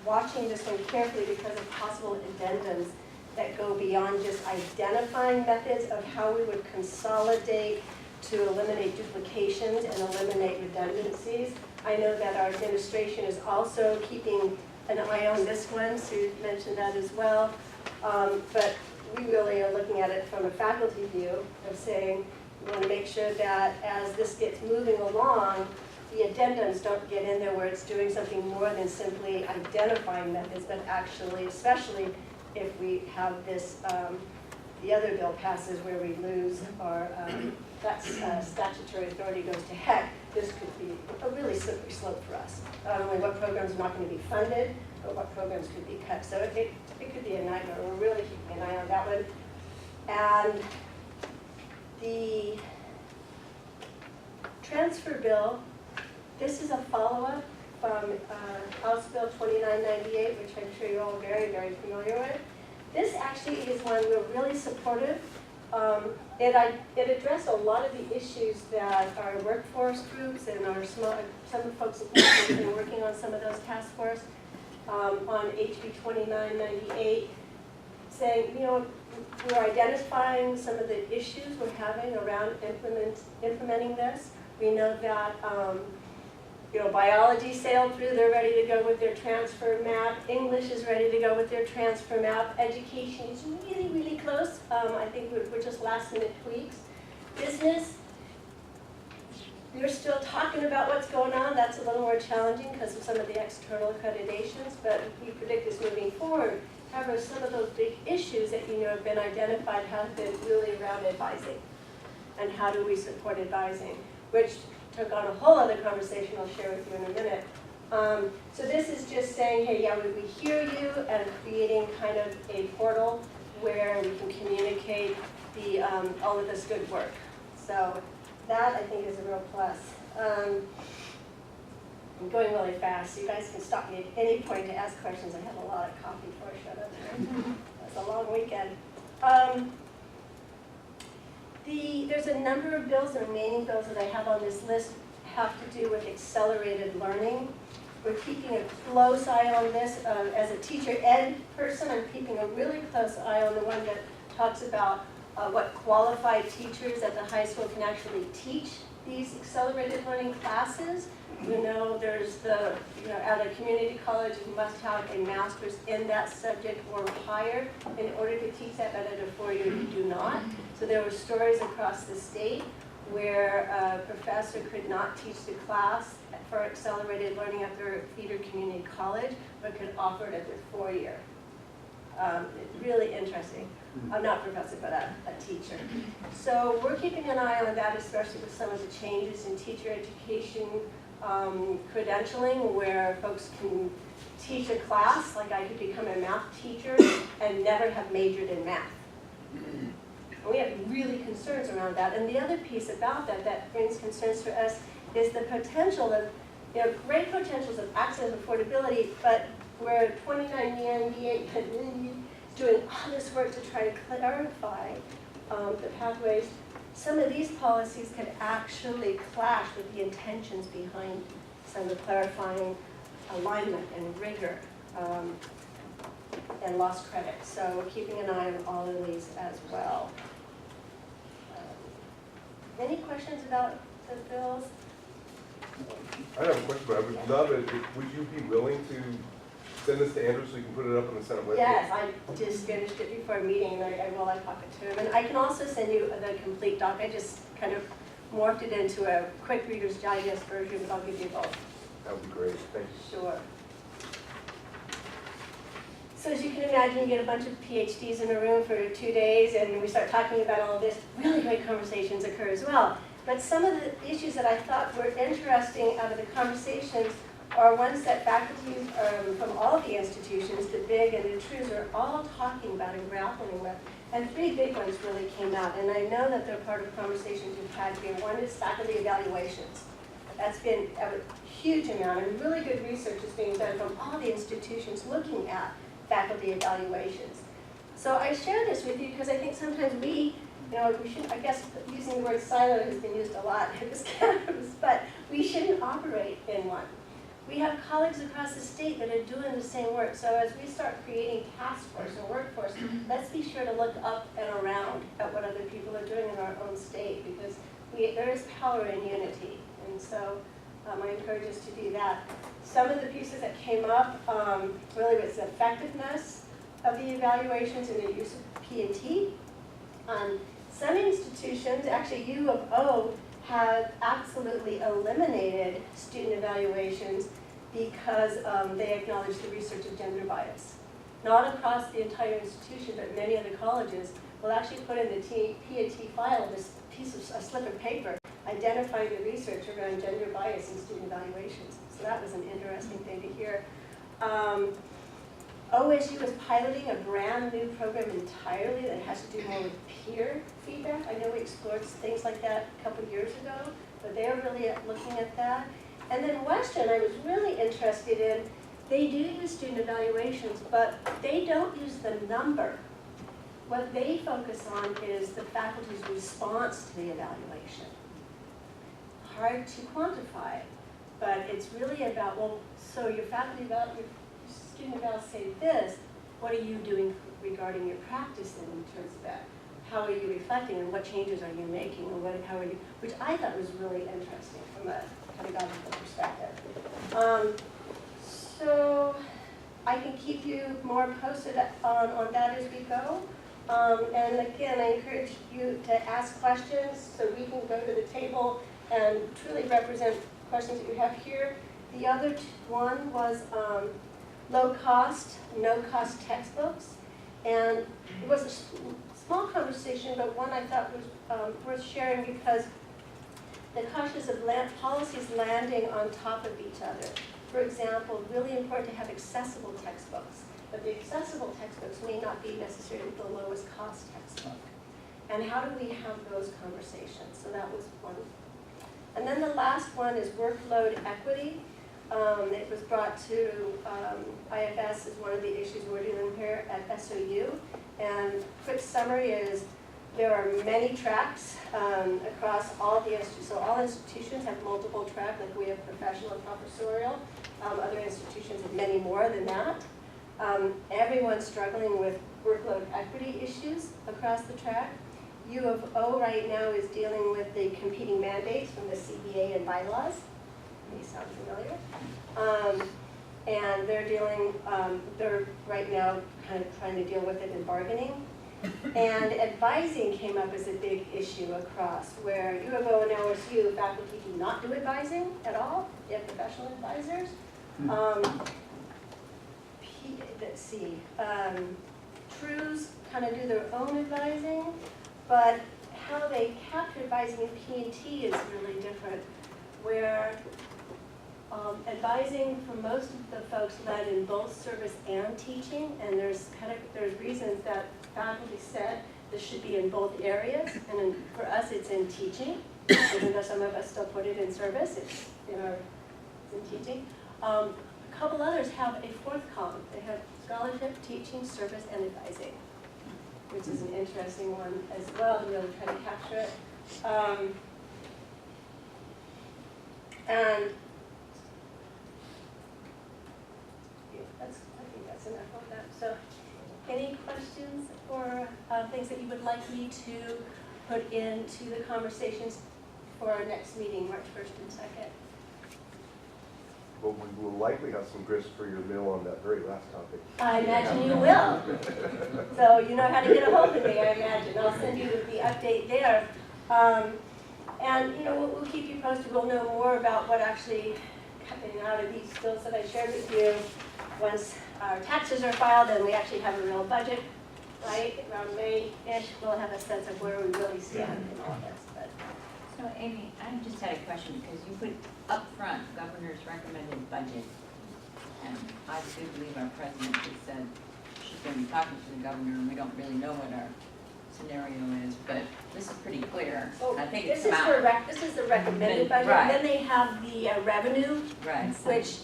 watching this one carefully because of possible addendums that go beyond just identifying methods of how we would consolidate to eliminate duplications and eliminate redundancies. I know that our administration is also keeping an eye on this one, Sue mentioned that as well. But we really are looking at it from a faculty view of saying we want to make sure that as this gets moving along, the addendums don't get in there where it's doing something more than simply identifying methods, but actually, especially if we have this, the other bill passes where we lose our, statutory authority goes to HEC, this could be a really slippery slope for us. Not only what programs are not going to be funded, but what programs could be cut. So it could be a nightmare. We're really keeping an eye on that one. And the transfer bill, this is a follow-up from House Bill 2998, which I'm sure you're all very, very familiar with. This actually is one we're really supportive. It addressed a lot of the issues that our workforce groups and our some of the folks have been working on some of those task force on HB 2998, saying, you know, we're identifying some of the issues we're having around implementing this. We know that you know, biology sailed through, they're ready to go with their transfer map. English is ready to go with their transfer map. Education is really, really close. I think we're just last minute tweaks. Business, we're still talking about what's going on. That's a little more challenging because of some of the external accreditations, but we predict this moving forward. However, some of those big issues that you know have been identified have been really around advising. And how do we support advising, which took on a whole other conversation I'll share with you in a minute. So this is just saying, hey, yeah, we hear you, and creating kind of a portal where we can communicate the all of this good work. So that, I think, is a real plus. I'm going really fast, so you guys can stop me at any point to ask questions. I have a lot of coffee before I shut up there. It's a long weekend. There's a number of bills, the remaining bills that I have on this list have to do with accelerated learning. We're keeping a close eye on this. As a teacher ed person, I'm keeping a really close eye on the one that talks about what qualified teachers at the high school can actually teach these accelerated learning classes. We know there's the, you know, at a community college, you must have a master's in that subject or higher in order to teach that, but at a four-year you do not. So there were stories across the state where a professor could not teach the class for accelerated learning at their feeder community college, but could offer it at their four-year. Really interesting. I'm not a professor, but a teacher. So we're keeping an eye on that, especially with some of the changes in teacher education credentialing, where folks can teach a class, like I could become a math teacher and never have majored in math. And we have really concerns around that. And the other piece about that brings concerns to us is the potential of, great potentials of access and affordability, but we're 29 yen, doing all this work to try to clarify the pathways. Some of these policies could actually clash with the intentions behind some of the clarifying alignment and rigor and lost credit. So we're keeping an eye on all of these as well. Any questions about the bills? I have a question, but I would love it, would you be willing to send this to Andrew so you can put it up on the Senate webpage? Yes, I just finished it before a meeting, and I will talk it to him. And I can also send you the complete doc. I just kind of morphed it into a quick Reader's Digest version, but I'll give you both. That would be great, thank you. Sure. So as you can imagine, you get a bunch of PhDs in a room for 2 days, and we start talking about all of this. Really great conversations occur as well. But some of the issues that I thought were interesting out of the conversations are ones that faculty from all the institutions, the big and the trues, are all talking about and grappling with. And 3 big ones really came out, and I know that they're part of conversations we've had here. One is faculty evaluations. That's been a huge amount, and really good research is being done from all the institutions looking at faculty evaluations. So I share this with you because I think sometimes we shouldn't, I guess using the word silo has been used a lot at this campus, but we shouldn't operate in one. We have colleagues across the state that are doing the same work. So as we start creating task force and workforce, let's be sure to look up and around at what other people are doing in our own state, because there is power in unity. And so I encourage us to do that. Some of the pieces that came up really was the effectiveness of the evaluations and the use of P&T. Some institutions, actually U of O, have absolutely eliminated student evaluations because they acknowledge the research of gender bias. Not across the entire institution, but many other colleges will actually put in the P&T file this piece of a slip of paper identifying the research around gender bias in student evaluations. So that was an interesting thing to hear. OSU is piloting a brand new program entirely that has to do more with peer feedback. I know we explored things like that a couple years ago, but they're really looking at that. And then Western, I was really interested in, they do use student evaluations, but they don't use the number. What they focus on is the faculty's response to the evaluation. Hard to quantify, but it's really about, well, so your faculty student evals say this, what are you doing regarding your practice in terms of that? How are you reflecting and what changes are you making and how are you, which I thought was really interesting from a pedagogical perspective. So I can keep you more posted on that as we go. And again, I encourage you to ask questions so we can go to the table and truly represent questions that you have here. The other one was low cost, no cost textbooks. And it was a small conversation, but one I thought was worth sharing because the cautious of policies landing on top of each other. For example, really important to have accessible textbooks, but the accessible textbooks may not be necessarily the lowest cost textbook. And how do we have those conversations? So that was one. And then the last one is workload equity. It was brought to IFS as one of the issues we're dealing here at SOU. And quick summary is there are many tracks across all the institutions. So all institutions have multiple tracks, like we have professional and professorial. Other institutions have many more than that. Everyone's struggling with workload equity issues across the track. U of O right now is dealing with the competing mandates from the CBA and bylaws. May sound familiar. And they're right now kind of trying to deal with it in bargaining. And advising came up as a big issue across, where U of O and OSU faculty do not do advising at all. They have professional advisors. Let's see. TRUs kind of do their own advising, but how they capture advising in P&T is really different, where advising for most of the folks led in both service and teaching, and there's reasons that faculty said this should be in both areas, and for us it's in teaching, even though some of us still put it in service, it's in teaching. A couple others have a fourth column. They have scholarship, teaching, service, and advising, which is an interesting one as well to really try to capture it. And I think that's enough on that. So, any questions or things that you would like me to put into the conversations for our next meeting, March 1st and 2nd? Well, we will likely have some grist for your mill on that very last topic. I imagine you will. So you know how to get a hold of me, I imagine. I'll send you the update there. And you know, we'll keep you posted. We'll know more about what actually coming out of these bills that I shared with you. Once our taxes are filed and we actually have a real budget, right, around May-ish, we'll have a sense of where we really stand in all this. But So Amy, I just had a question, because you put up front governor's recommended budget, and I do believe our president has said she's going to be talking to the governor, and we don't really know what our scenario is, but this is pretty clear. so I think this it's out. this is the recommended budget. Right. Then they have the revenue, Right. which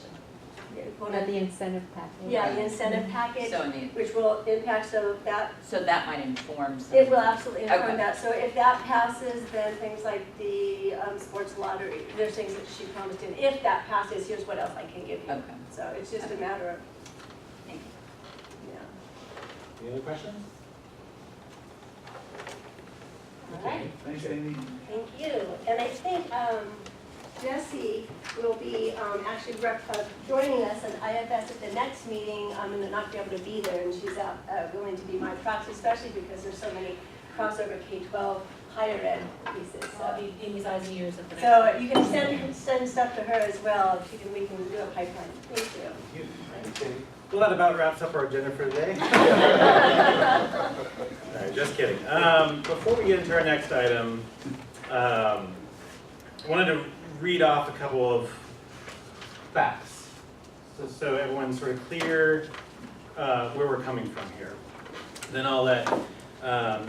The incentive package. yeah, the incentive package, So, in which will impact that. so that might inform some. It will absolutely inform Okay. that. So if that passes, then things like the sports lottery, there's things that she promised in. If that passes, here's what else I can give you. Okay. So it's just a matter of, Thank you. yeah. Any other questions? All right. Thanks, Amy. Thank you. And I think Jessie will be actually joining us at IFS at the next meeting. I'm going to not be able to be there, and she's willing to be my proxy, especially because there's so many crossover K-12 higher ed pieces. So I'll be Amy's eyes and ears at the next So one. you can send stuff to her as well. We can do a pipeline. Thank you. Well, that about wraps up our agenda for today. All right, just kidding. Before we get into our next item, I wanted to read off a couple of facts, so everyone's sort of clear where we're coming from here. Then I'll let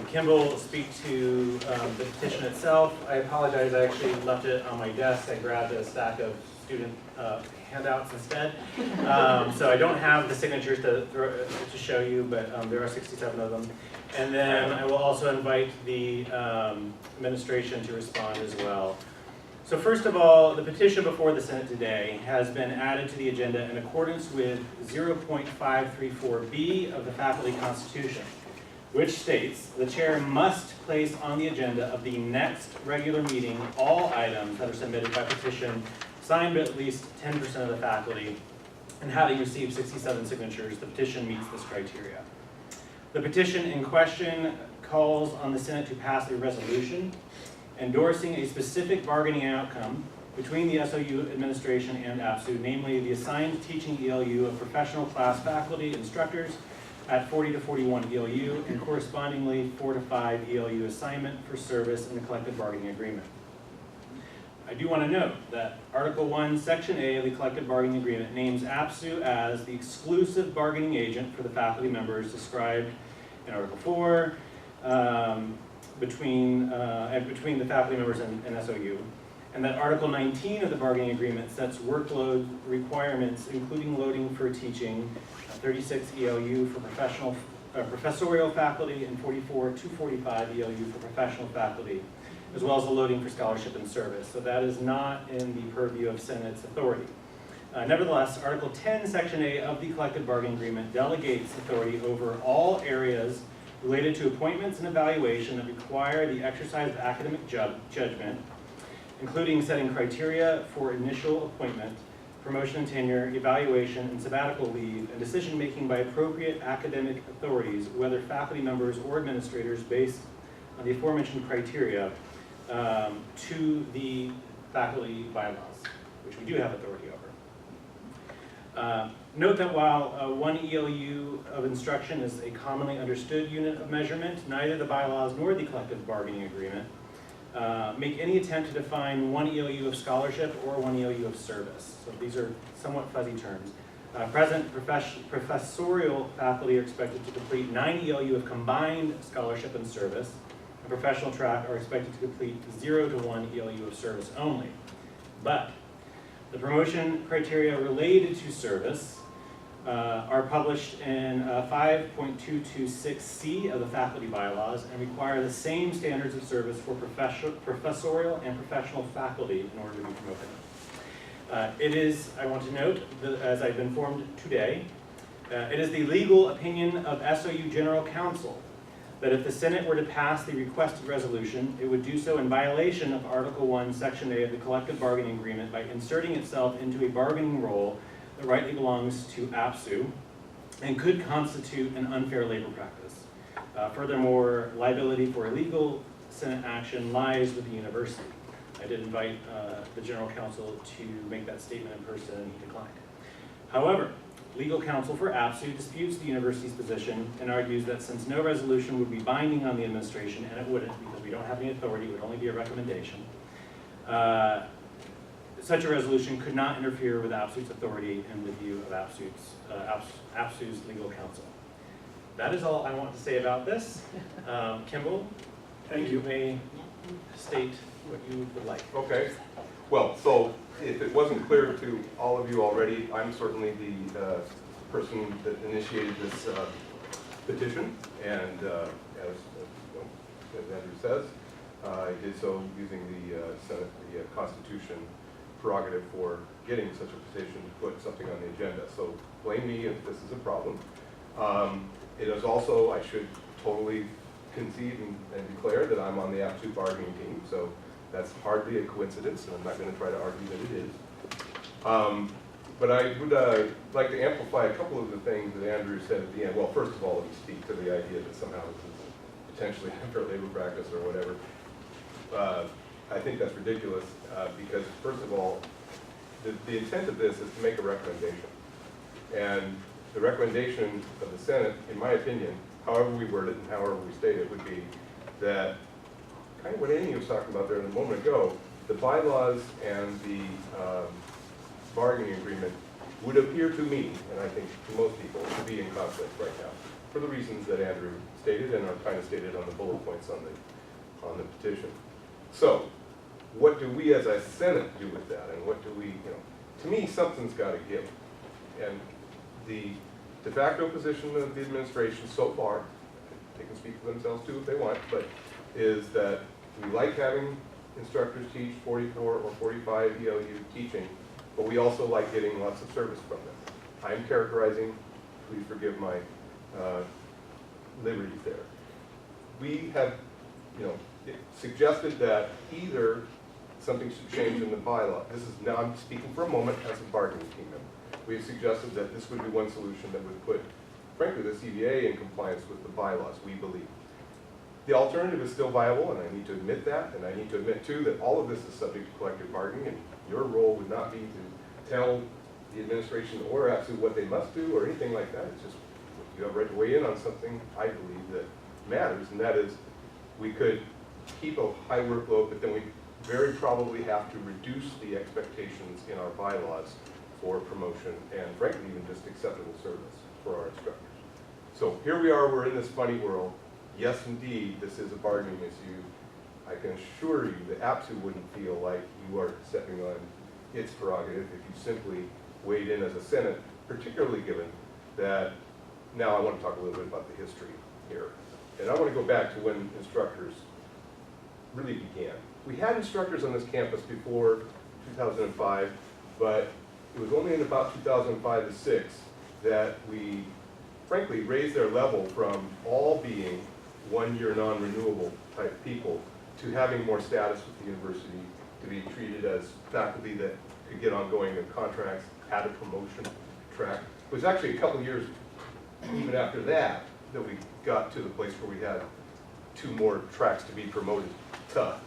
Kimball speak to the petition itself. I apologize, I actually left it on my desk. I grabbed a stack of student handouts instead. So I don't have the signatures to show you, but there are 67 of them. And then I will also invite the administration to respond as well. So first of all, the petition before the Senate today has been added to the agenda in accordance with 0.534B of the Faculty Constitution, which states the chair must place on the agenda of the next regular meeting all items that are submitted by petition signed by at least 10% of the faculty, and having received 67 signatures, the petition meets this criteria. The petition in question calls on the Senate to pass a resolution endorsing a specific bargaining outcome between the SOU administration and APSU, namely the assigned teaching ELU of professional class faculty instructors at 40 to 41 ELU, and correspondingly 4 to 5 ELU assignment for service in the collective bargaining agreement. I do want to note that Article 1, Section A of the collective bargaining agreement names APSU as the exclusive bargaining agent for the faculty members described in Article 4, between the faculty members and SOU, and that Article 19 of the bargaining agreement sets workload requirements, including loading for teaching, 36 ELU for professorial faculty, and 44 to 45 ELU for professional faculty, as well as the loading for scholarship and service. So that is not in the purview of Senate's authority. Nevertheless, Article 10, Section A of the collective bargaining agreement delegates authority over all areas related to appointments and evaluation that require the exercise of academic judgment, including setting criteria for initial appointment, promotion and tenure, evaluation and sabbatical leave, and decision-making by appropriate academic authorities, whether faculty members or administrators, based on the aforementioned criteria, to the faculty bylaws, which we do have authority over. Note that while one ELU of instruction is a commonly understood unit of measurement, neither the bylaws nor the collective bargaining agreement make any attempt to define one ELU of scholarship or one ELU of service. So these are somewhat fuzzy terms. Present professorial faculty are expected to complete 9 ELU of combined scholarship and service. And professional track are expected to complete 0 to 1 ELU of service only. But the promotion criteria related to service are published in 5.226C of the faculty bylaws and require the same standards of service for professorial and professional faculty in order to be promoted. It is, I want to note, that as I've been informed today, it is the legal opinion of SOU General Counsel that if the Senate were to pass the requested resolution, it would do so in violation of Article 1, Section A of the Collective Bargaining Agreement by inserting itself into a bargaining role that rightly belongs to APSU and could constitute an unfair labor practice. Furthermore, liability for illegal Senate action lies with the university. I did invite the General Counsel to make that statement in person, and he declined. However, legal counsel for APSU disputes the university's position and argues that since no resolution would be binding on the administration, and it wouldn't because we don't have any authority, it would only be a recommendation, such a resolution could not interfere with APSU's authority in the view of APSU's legal counsel. That is all I want to say about this. Kimball, you may state what you would like. Okay. Well, so if it wasn't clear to all of you already, I'm certainly the person that initiated this petition, and as Andrew says, I did so using the Senate, the Constitution prerogative for getting such a petition to put something on the agenda. So blame me if this is a problem. It is also, I should totally concede and declare that I'm on the APSU bargaining team, so that's hardly a coincidence, and I'm not going to try to argue that it is. But I would like to amplify a couple of the things that Andrew said at the end. Well, first of all, let me speak to the idea that somehow this is potentially unfair labor practice or whatever. I think that's ridiculous because, first of all, the intent of this is to make a recommendation. And the recommendation of the Senate, in my opinion, however we word it and however we state it, would be that kind of what Amy was talking about there a moment ago, the bylaws and the bargaining agreement would appear to me, and I think to most people, to be in conflict right now, for the reasons that Andrew stated and are kind of stated on the bullet points on the petition. So, what do we as a Senate do with that, and what do we, to me, something's got to give. And the de facto position of the administration so far, they can speak for themselves too if they want, but is that we like having instructors teach 44 or 45 ELU teaching, but we also like getting lots of service from them. I'm characterizing, please forgive my liberties there. We have, suggested that either something should change in the bylaw. This is, now I'm speaking for a moment as a bargaining team member. We've suggested that this would be one solution that would put, frankly, the CBA in compliance with the bylaws, we believe. The alternative is still viable, and I need to admit that, and I need to admit too that all of this is subject to collective bargaining, and your role would not be to tell the administration or APSU what they must do or anything like that. It's just you have right to weigh in on something I believe that matters, and that is we could keep a high workload, but then we very probably have to reduce the expectations in our bylaws for promotion and frankly even just acceptable service for our instructors. So here we are, we're in this funny world. Yes, indeed, this is a bargaining issue. I can assure you that APSU wouldn't feel like you are stepping on its prerogative if you simply weighed in as a Senate, particularly given that, now I want to talk a little bit about the history here. And I want to go back to when instructors really began. We had instructors on this campus before 2005, but it was only in about 2005 to 6 that we frankly raised their level from all being one-year non-renewable type people to having more status with the university, to be treated as faculty that could get ongoing contracts, had a promotion track. It was actually a couple years even after that that we got to the place where we had 2 more tracks to be promoted to.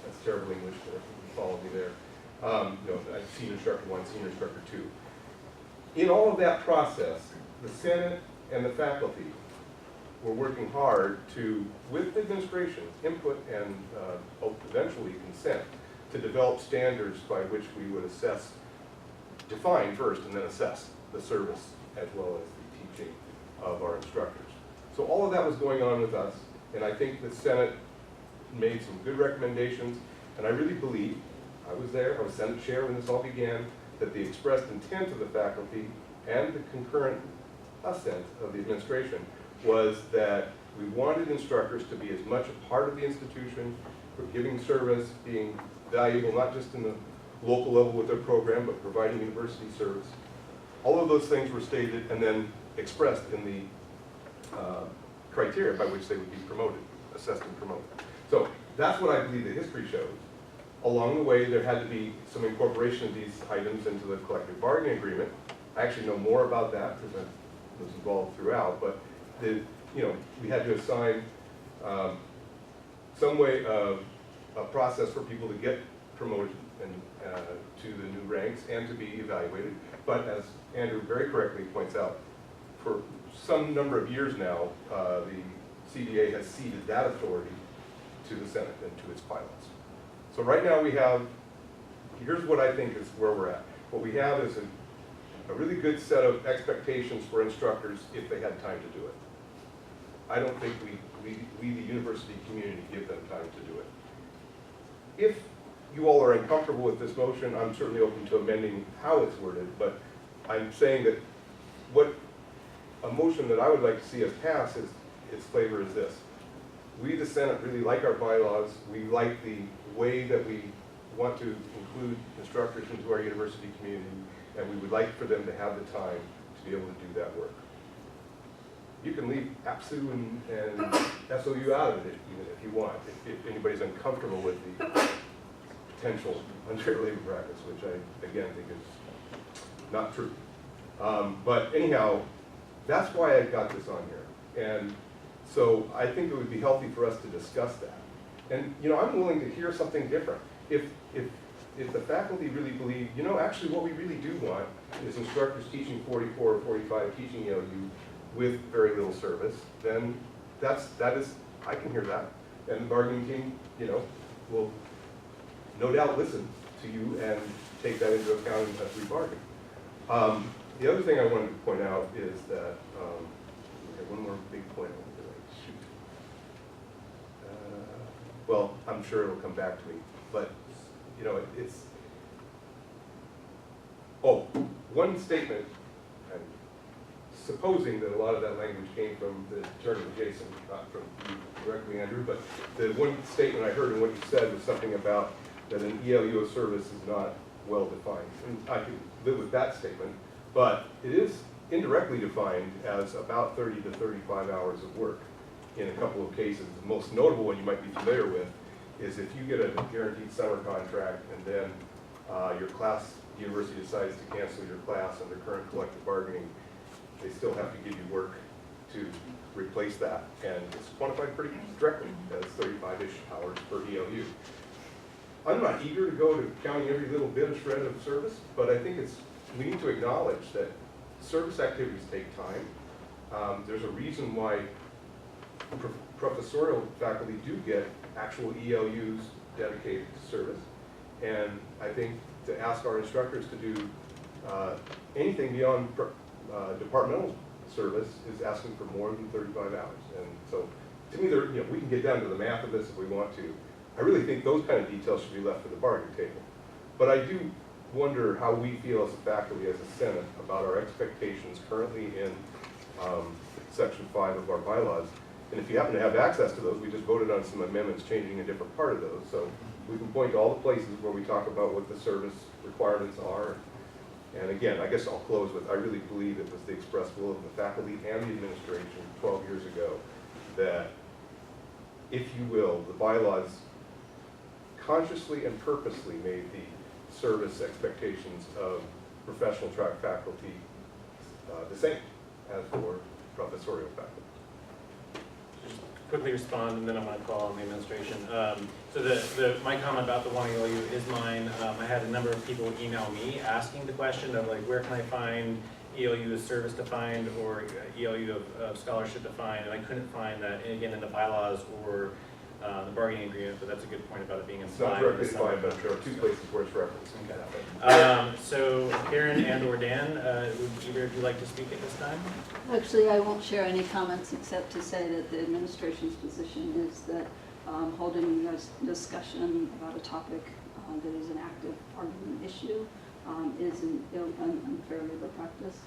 That's terrible English, but I think you follow me there. Senior instructor 1, senior instructor 2. in all of that process, the Senate and the faculty were working hard to, with administration, input and eventually consent, to develop standards by which we would assess, define first and then assess the service as well as the teaching of our instructors. So all of that was going on with us, and I think the Senate made some good recommendations, and I really believe, I was there, I was Senate chair when this all began, that the expressed intent of the faculty and the concurrent assent of the administration was that we wanted instructors to be as much a part of the institution, for giving service, being valuable not just in the local level with their program, but providing university service. All of those things were stated and then expressed in the criteria by which they would be promoted, assessed and promoted. So that's what I believe the history shows. Along the way, there had to be some incorporation of these items into the collective bargaining agreement. I actually know more about that because I was involved throughout, but we had to assign some way of a process for people to get promoted and to the new ranks and to be evaluated. But as Andrew very correctly points out, for some number of years now, the CBA has ceded that authority to the Senate and to its pilots. So right now we have, here's what I think is where we're at. What we have is a really good set of expectations for instructors if they had time to do it. I don't think we the university community, give them time to do it. If you all are uncomfortable with this motion, I'm certainly open to amending how it's worded, but I'm saying that what a motion that I would like to see us pass is, its flavor is this. We, the Senate, really like our bylaws. We like the way that we want to include instructors into our university community, and we would like for them to have the time to be able to do that work. You can leave APSU and SOU out of it even if you want, if anybody's uncomfortable with the potential unfair labor practice, which I, again, think is not true. But anyhow, that's why I got this on here. And so I think it would be healthy for us to discuss that. And, I'm willing to hear something different. If the faculty really believe, actually what we really do want is instructors teaching 44 or 45 teaching ELU with very little service, then that is, I can hear that. And the bargaining team, will no doubt listen to you and take that into account as we bargain. The other thing I wanted to point out is that, okay, one more big point. Shoot. Well, I'm sure it'll come back to me, but it's, one statement, I'm supposing that a lot of that language came from the attorney Jason, not from you directly, Andrew, but the one statement I heard in what you said was something about that an ELU of service is not well defined. And I can live with that statement, but it is indirectly defined as about 30 to 35 hours of work in a couple of cases. The most notable one you might be familiar with is if you get a guaranteed summer contract and then your university decides to cancel your class under current collective bargaining, they still have to give you work to replace that. And it's quantified pretty directly as 35-ish hours per ELU. I'm not eager to go to counting every little bit of shred of service, but I think we need to acknowledge that service activities take time. There's a reason why professorial faculty do get actual ELUs dedicated to service. And I think to ask our instructors to do anything beyond departmental service is asking for more than 35 hours. And so to me, we can get down to the math of this if we want to. I really think those kind of details should be left for the bargaining table. But I do wonder how we feel as a faculty, as a Senate, about our expectations currently in Section 5 of our bylaws. And if you happen to have access to those, we just voted on some amendments changing a different part of those. So we can point to all the places where we talk about what the service requirements are. And again, I guess I'll close with, I really believe it was the express will of the faculty and the administration 12 years ago that, if you will, the bylaws consciously and purposely made the service expectations of professional track faculty the same as for professorial faculty. Just quickly respond, and then I'm going to call on the administration. So my comment about the one ELU is mine. I had a number of people email me asking the question of where can I find ELU is service defined or ELU of scholarship defined, and I couldn't find that, again, in the bylaws or the bargaining agreement, but that's a good point about it being It's not implied. directly defined, but there are two places where it's referenced. So Karen and or Dan, would either of you like to speak at this time? Actually, I won't share any comments except to say that the administration's position is that holding a discussion about a topic that is an active argument issue is an unfair labor practice.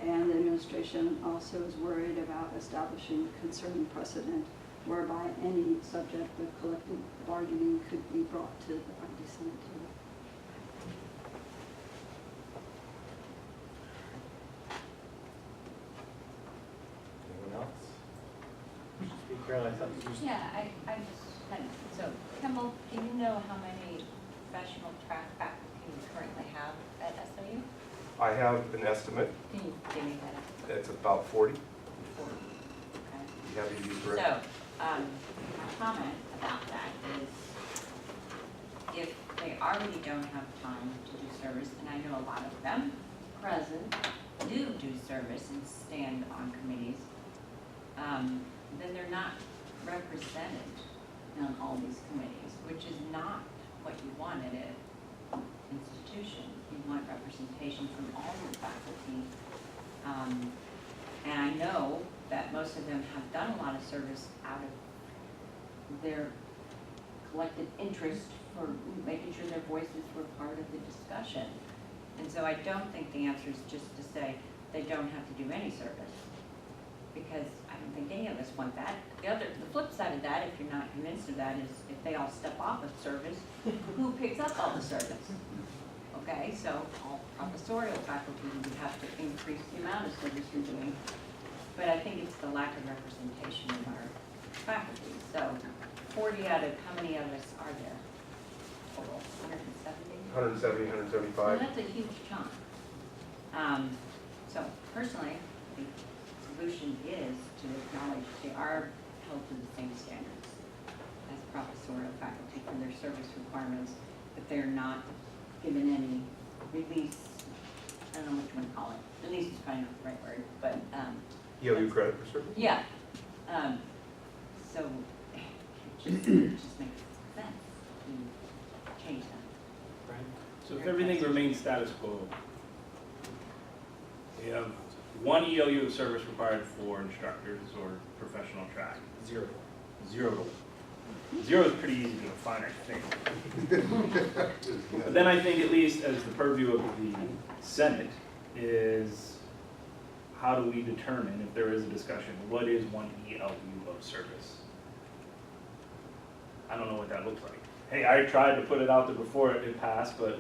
And the administration also is worried about establishing concerning precedent whereby any subject of collective bargaining could be brought to the Faculty Senate table. Anyone else? Speak, Carol, I thought you Yeah, I just had, so Kimball, do you know how many professional track faculty you currently have at SOU? I have an estimate. Can you give me that estimate? It's about 40. Okay. You have to use direct. So, my comment about that is, if they already don't have time to do service, and I know a lot of them present do service and stand on committees, then they're not represented on all these committees, which is not what you want at an institution. You want representation from all your faculty. And I know that most of them have done a lot of service out of their collective interest for making sure their voices were part of the discussion. And so I don't think the answer is just to say they don't have to do any service, because I don't think any of us want that. The flip side of that, if you're not convinced of that, is if they all step off of service, who picks up all the service? Okay, so all professorial faculty would have to increase the amount of service you're doing. But I think it's the lack of representation of our faculty. So 40 out of how many of us are there total? 170? 170, So 175. that's a huge chunk. So personally, the solution is to acknowledge they are held to the same standards as professorial faculty for their service requirements, but they're not given any release. I don't know what you want to call it. Release is probably not the right word, but ELU credit for service? yeah. So it just makes sense to change that. So if everything remains status quo, we have one ELU of service required for instructors or professional track. Zero. Zero. Zero is pretty easy to define, I think. But then I think, at least as the purview of the Senate, is how do we determine, if there is a discussion, what is one ELU of service? I don't know what that looks like. Hey, I tried to put it out there before it passed, but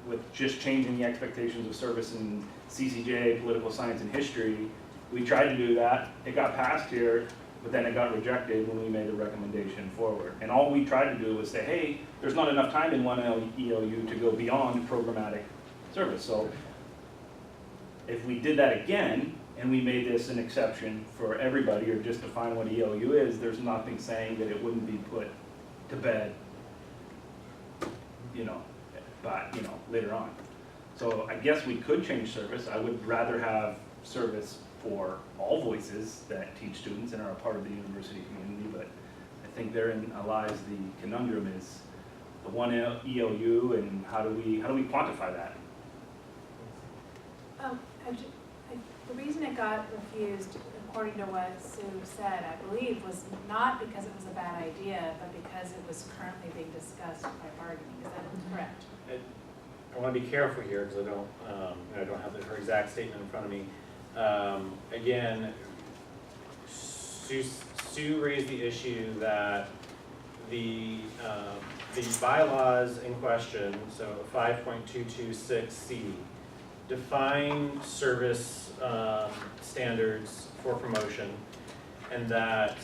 with just changing the expectations of service in CCJ, political science and history, we tried to do that. It got passed here, but then it got rejected when we made a recommendation forward. And all we tried to do was say, hey, there's not enough time in one ELU to go beyond programmatic service. So if we did that again, and we made this an exception for everybody, or just define what ELU is, there's nothing saying that it wouldn't be put to bed, later on. So I guess we could change service. I would rather have service for all voices that teach students and are a part of the university community, but I think therein lies the conundrum, is the one ELU, and how do we quantify that? The reason it got refused, according to what Sue said, I believe, was not because it was a bad idea, but because it was currently being discussed by bargaining. Is that correct? I want to be careful here because I don't have her exact statement in front of me. Again, Sue raised the issue that the bylaws in question, so 5.226C, define service standards for promotion, and that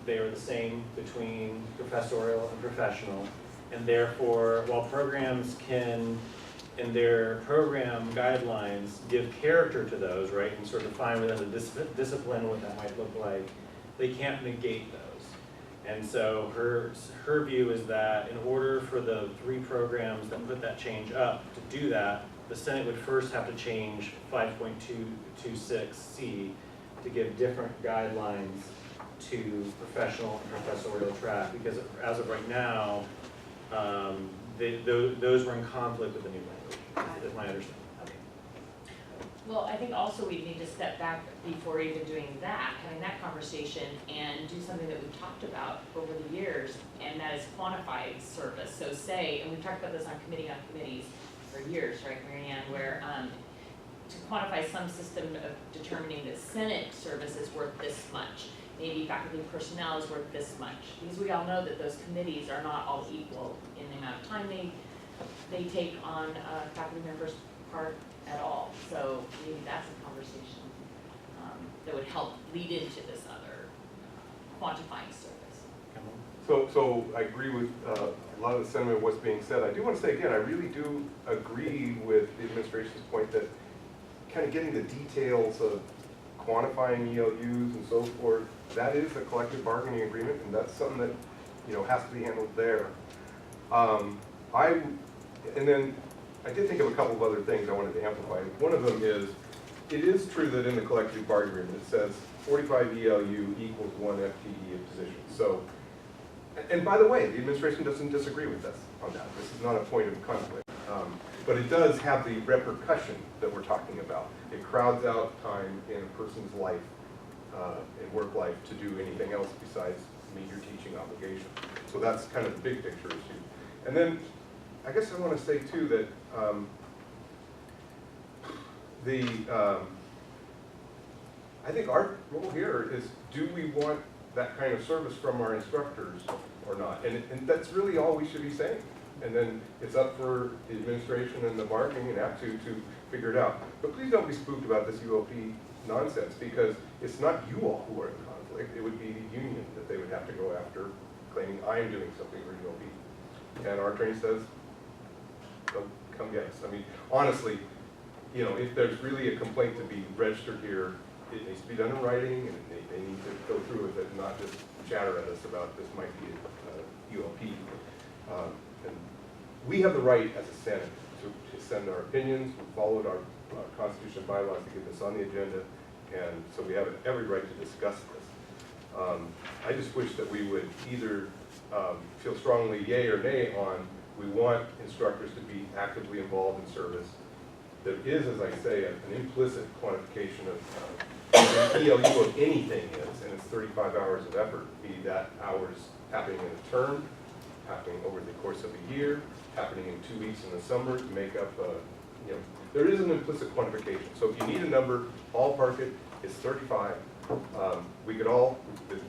they are the same between professorial and professional. And therefore, while programs can, in their program guidelines, give character to those, right, and sort of define within the discipline what that might look like, they can't negate those. And so her view is that in order for the 3 programs that put that change up to do that, the Senate would first have to change 5.226C to give different guidelines to professional and professorial track, because as of right now, those were in conflict with the new language, is my understanding. Well, I think also we need to step back before even doing that, having that conversation, and do something that we've talked about over the years, and that is quantified service. So say, and we've talked about this on committees for years, right, Mary Ann, where to quantify some system of determining that Senate service is worth this much, maybe faculty and personnel is worth this much, because we all know that those committees are not all equal in the amount of time they take on faculty members' part at all. So maybe that's a conversation that would help lead into this other quantifying service. So I agree with a lot of the sentiment of what's being said. I do want to say again, I really do agree with the administration's point that kind of getting the details of quantifying ELUs and so forth, that is a collective bargaining agreement, and that's something that, you know, has to be handled there. And then I did think of a couple of other things I wanted to amplify. One of them is, it is true that in the collective bargaining agreement it says 45 ELU equals 1 FTE of position. So, and by the way, the administration doesn't disagree with us on that. This is not a point of conflict. But it does have the repercussion that we're talking about. It crowds out time in a person's life, in work life, to do anything else besides meet your teaching obligation. So that's kind of the big picture issue. And then I guess I want to say too that I think our role here is, do we want that kind of service from our instructors or not? And that's really all we should be saying. And then it's up for the administration and the bargaining and APTU to figure it out. But please don't be spooked about this UOP nonsense, because it's not you all who are in conflict. It would be the union that they would have to go after, claiming I'm doing something for UOP. And our attorney says, come get us. I mean, honestly, you know, if there's really a complaint to be registered here, it needs to be done in writing, and they need to go through with it and not just chatter at us about this might be UOP. And we have the right as a Senate to send our opinions. We followed our Constitution and bylaws to get this on the agenda, and so we have every right to discuss this. I just wish that we would either feel strongly yay or nay on, we want instructors to be actively involved in service. There is, as I say, an implicit quantification of what an ELU of anything is, and it's 35 hours of effort, be that hours happening in a term, happening over the course of a year, happening in 2 weeks in the summer to make up, you know, there is an implicit quantification. So if you need a number, ballpark it, it's 35. We could all, the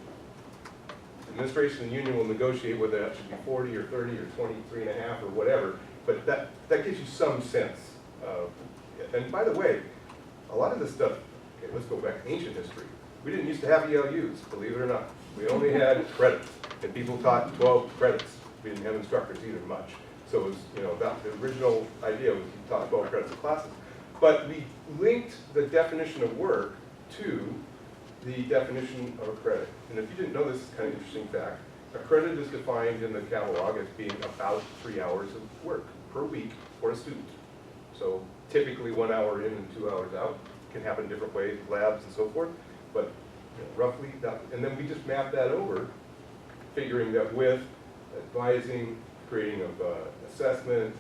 administration and union will negotiate whether that should be 40 or 30 or 23.5 or whatever, but that gives you some sense of it. And by the way, a lot of this stuff, okay, let's go back to ancient history. We didn't used to have ELUs, believe it or not. We only had credits, and people taught 12 credits. We didn't have instructors either much. So it was, you know, that the original idea was you taught 12 credits of classes. But we linked the definition of work to the definition of a credit. And if you didn't know this, is kind of interesting fact. A credit is defined in the catalog as being about 3 hours of work per week for a student. So typically 1 hour in and 2 hours out. Can happen different ways, labs and so forth. But you know, roughly that, and then we just map that over, figuring that with advising, creating of assessment,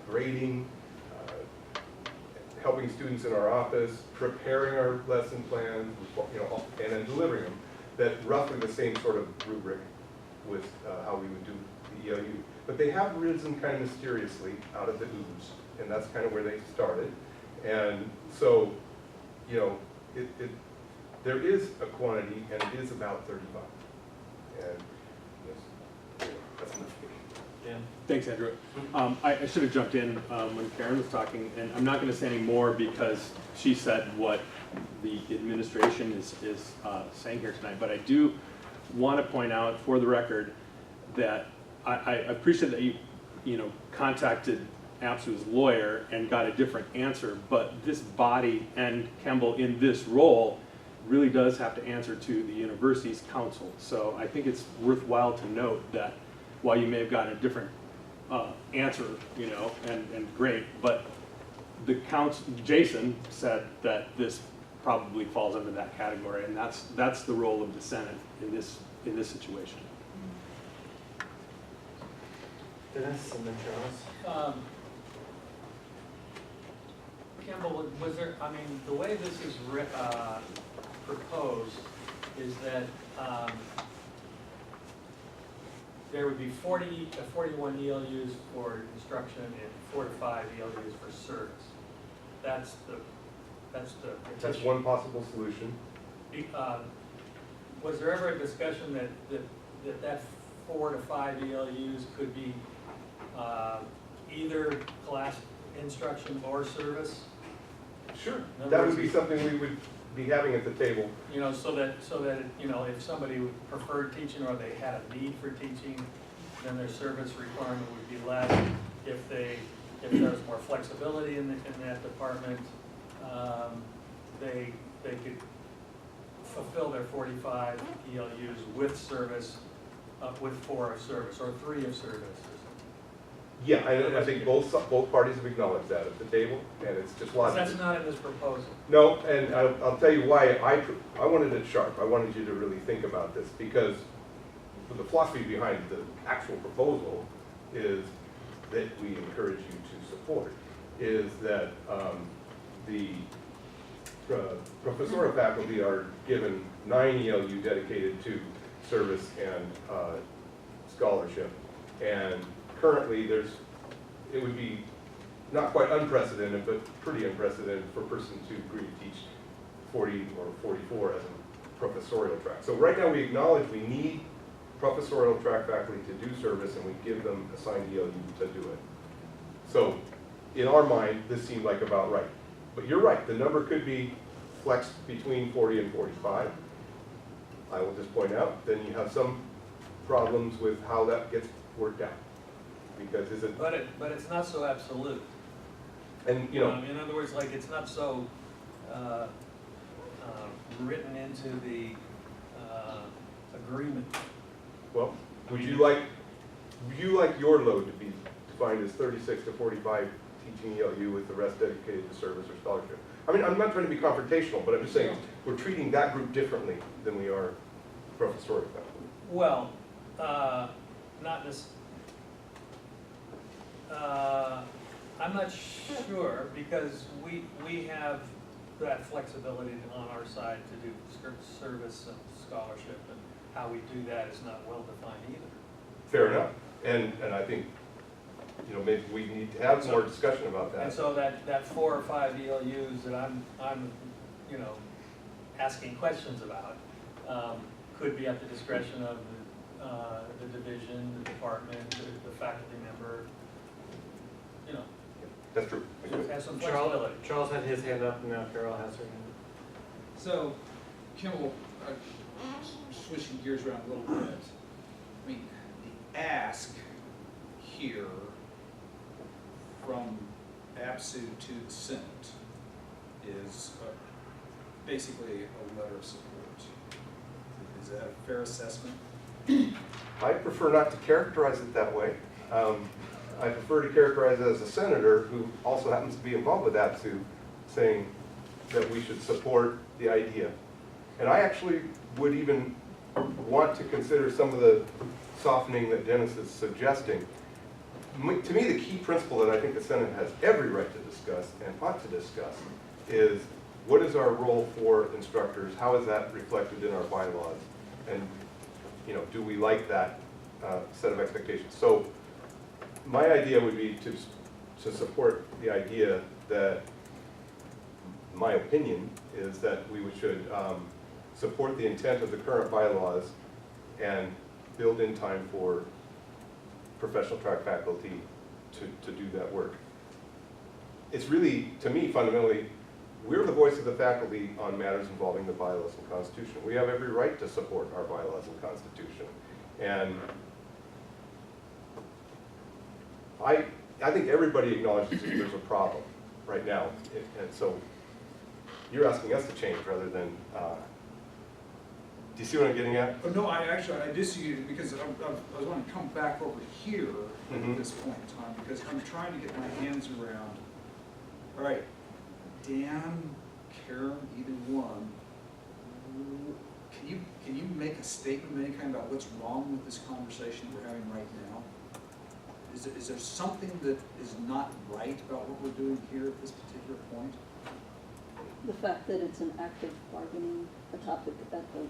grading, helping students in our office, preparing our lesson plans, you know, and then delivering them, that roughly the same sort of rubric with how we would do the ELU. But they have risen kind of mysteriously out of the ooze, and that's kind of where they started. And so, you know, there is a quantity, and it is about 35. And yes, that's enough. Dan? Thanks, Andrew. I should have jumped in when Karen was talking, and I'm not going to say any more because she said what the administration is saying here tonight. But I do want to point out, for the record, that I appreciate that you know, contacted APSU's lawyer and got a different answer. But this body and Kemble in this role really does have to answer to the university's council. So I think it's worthwhile to note that while you may have gotten a different answer, you know, and great, but the council, Jason said that this probably falls under that category, and that's the role of the Senate in this situation. Dennis and then Charles. Campbell, was there, I mean, the way this is proposed is that there would be 40 to 41 ELUs for instruction and 4 to 5 ELUs for service. That's That's one possible solution. Was there ever a discussion that 4 to 5 ELUs could be either class instruction or service? Sure, that would be something we would be having at the table. You know, so that, you know, if somebody preferred teaching or they had a need for teaching, then their service requirement would be less. If there was more flexibility in that department, they could fulfill their 45 ELUs with service, with 4 of service, or 3 of service. Yeah, I think both parties have acknowledged that at the table, and it's just logical. That's not in this proposal. No, and I'll tell you why I wanted it sharp. I wanted you to really think about this, because the philosophy behind the actual proposal is that we encourage you to support, is that the professorial faculty are given 9 ELU dedicated to service and scholarship, and currently it would be not quite unprecedented, but pretty unprecedented for a person to agree to teach 40 or 44 as a professorial track. So right now we acknowledge we need professorial track faculty to do service, and we give them assigned ELU to do it. So in our mind, this seemed like about right. But you're right, the number could be flexed between 40 and 45. I will just point out, then you have some problems with how that gets worked out. Because is it? But it's not so absolute. And you know, in other words, like it's not so written into the agreement. well, would you like your load to be defined as 36 to 45 teaching ELU with the rest dedicated to service or scholarship? I mean, I'm not trying to be confrontational, but I'm just saying we're treating that group differently than we are professorial faculty. Well, not this. I'm not sure, because we have that flexibility on our side to do service and scholarship, and how we do that is not well defined either. Fair enough, and I think, you know, maybe we need to have more discussion about that. And so that 4 or 5 ELUs that I'm you know, asking questions about could be at the discretion of the division, the department, the faculty member. You know, that's true. Have some flexibility. Charles had his hand up, and now Carol has her hand up. So, Kimball, switching gears around a little bit. I mean, the ask here from APSU to the Senate is basically a letter of support. Is that a fair assessment? I prefer not to characterize it that way. I prefer to characterize it as a senator who also happens to be involved with APSU, saying that we should support the idea. And I actually would even want to consider some of the softening that Dennis is suggesting. To me, the key principle that I think the Senate has every right to discuss and ought to discuss is what is our role for instructors? How is that reflected in our bylaws? And, you know, do we like that set of expectations? So my idea would be to support the idea that, my opinion is that we should support the intent of the current bylaws and build in time for professional track faculty to do that work. It's really, to me, fundamentally, we're the voice of the faculty on matters involving the bylaws and Constitution. We have every right to support our bylaws and Constitution. And I think everybody acknowledges that there's a problem right now. And so you're asking us to change rather than Do you see what I'm getting at? Oh, no, I disagree, because I was wanting to come back over here Mhm. at this point in time, because I'm trying to get my hands around, all right, Dan, Karen, either one, can you make a statement of any kind about what's wrong with this conversation we're having right now? Is there something that is not right about what we're doing here at this particular point? The fact that it's an active bargaining, a topic at the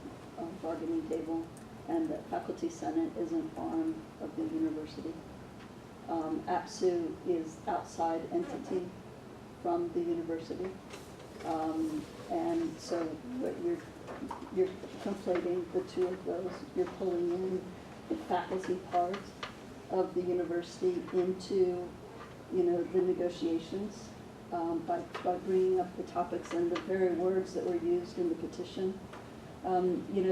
bargaining table, and that Faculty Senate is an arm of the university. APSU is outside entity from the university. And so what you're conflating the two of those. You're pulling in the faculty part of the university into, the negotiations by bringing up the topics and the very words that were used in the petition.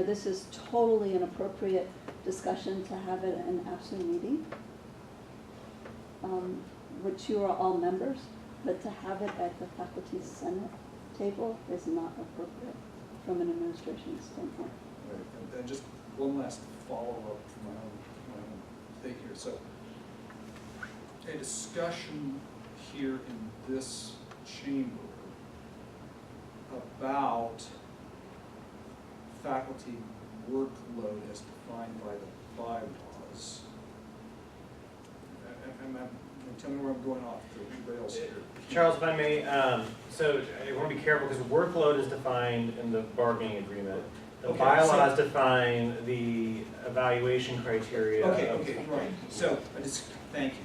This is totally an appropriate discussion to have at an APSU meeting, which you are all members, but to have it at the Faculty Senate table is not appropriate from an administration standpoint. Right, and just one last follow-up from my own thing here. So, a discussion here in this chamber about faculty workload as defined by the bylaws. Tell me where I'm going off the rails here. Charles, if I may, so I want to be careful because workload is defined in the bargaining agreement. The Okay, bylaws so- define the evaluation criteria. Okay, right. So, thank you.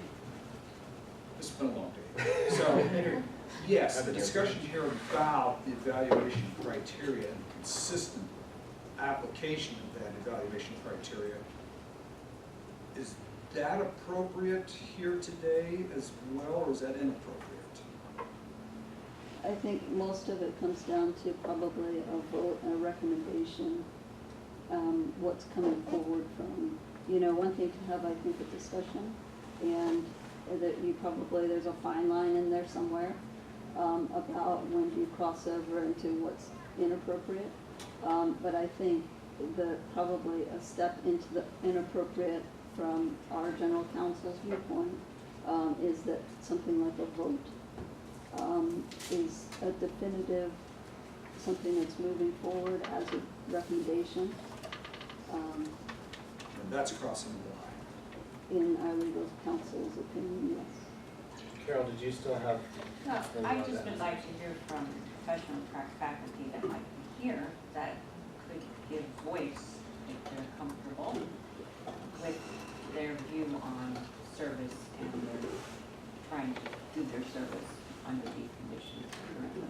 This has been a long day. So, yes, the discussion here about the evaluation criteria and consistent application of that evaluation criteria, is that appropriate here today as well, or is that inappropriate? I think most of it comes down to probably a vote, a recommendation, what's coming forward from, one thing to have, I think, a discussion, and that there's a fine line in there somewhere about when you cross over into what's inappropriate. But I think probably a step into the inappropriate from our general counsel's viewpoint is that something like a vote is a definitive, something that's moving forward as a recommendation. And that's crossing the line. In our legal counsel's opinion, yes. Carol, did you still have? I just would like to hear from professional track faculty that might be here that could give voice, if they're comfortable, with their view on service and their trying to do their service under these conditions currently.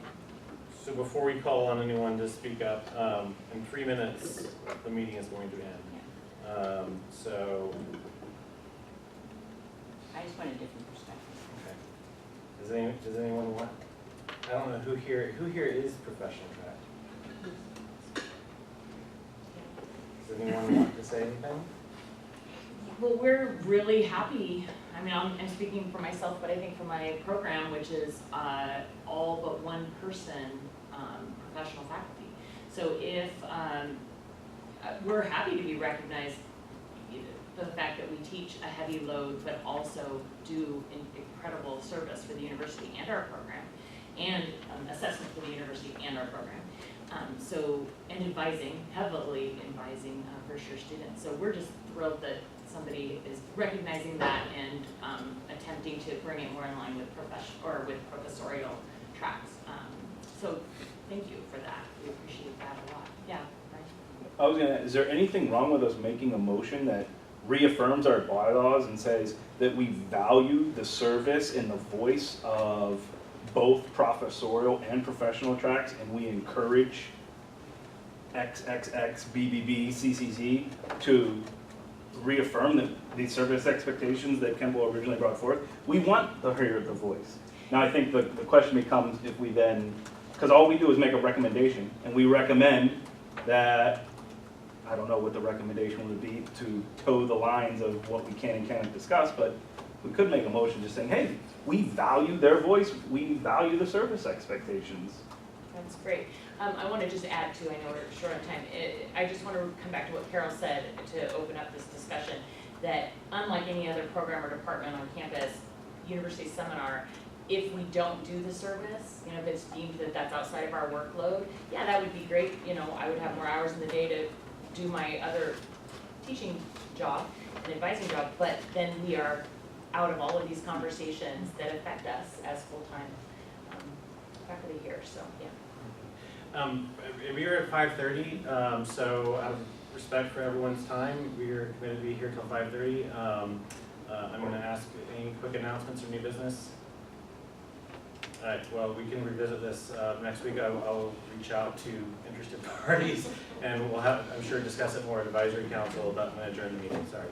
So before we call on anyone to speak up, in 3 minutes, the meeting is going to end. So. I just want a different perspective. Okay. Does anyone want? I don't know who here is professional track. Does anyone want to say anything? Well, we're really happy. I mean, I'm speaking for myself, but I think for my program, which is all but one person, professional faculty. So if we're happy to be recognized for the fact that we teach a heavy load, but also do incredible service for the university and our program, and assessment for the university and our program. And heavily advising first-year students. So we're just thrilled that somebody is recognizing that and attempting to bring it more in line with professorial tracks. So thank you for that. We appreciate that a lot. Yeah, right. Is there anything wrong with us making a motion that reaffirms our bylaws and says that we value the service and the voice of both professorial and professional tracks, and we encourage XXX, BBB, CCZ to reaffirm the service expectations that Kimball originally brought forth? We want to hear the voice. Now I think the question becomes if we then, because all we do is make a recommendation, and we recommend that, I don't know what the recommendation would be to toe the lines of what we can and cannot discuss, but we could make a motion just saying, hey, we value their voice, we value the service expectations. That's great. I want to just add to, I know we're short on time, I just want to come back to what Carol said to open up this discussion, that unlike any other program or department on campus, University Seminar, if we don't do the service, you know, if it's deemed that that's outside of our workload, yeah, that would be great. You know, I would have more hours in the day to do my other teaching job and advising job, but then we are out of all of these conversations that affect us as full-time faculty here, so, yeah. We are at 5:30, so out of respect for everyone's time, we are committed to be here till 5:30. I'm going to ask any quick announcements or new business. All right, well, we can revisit this next week. I'll reach out to interested parties, and we'll have, I'm sure, discuss it more at advisory council, but I'm going to adjourn the meeting, sorry.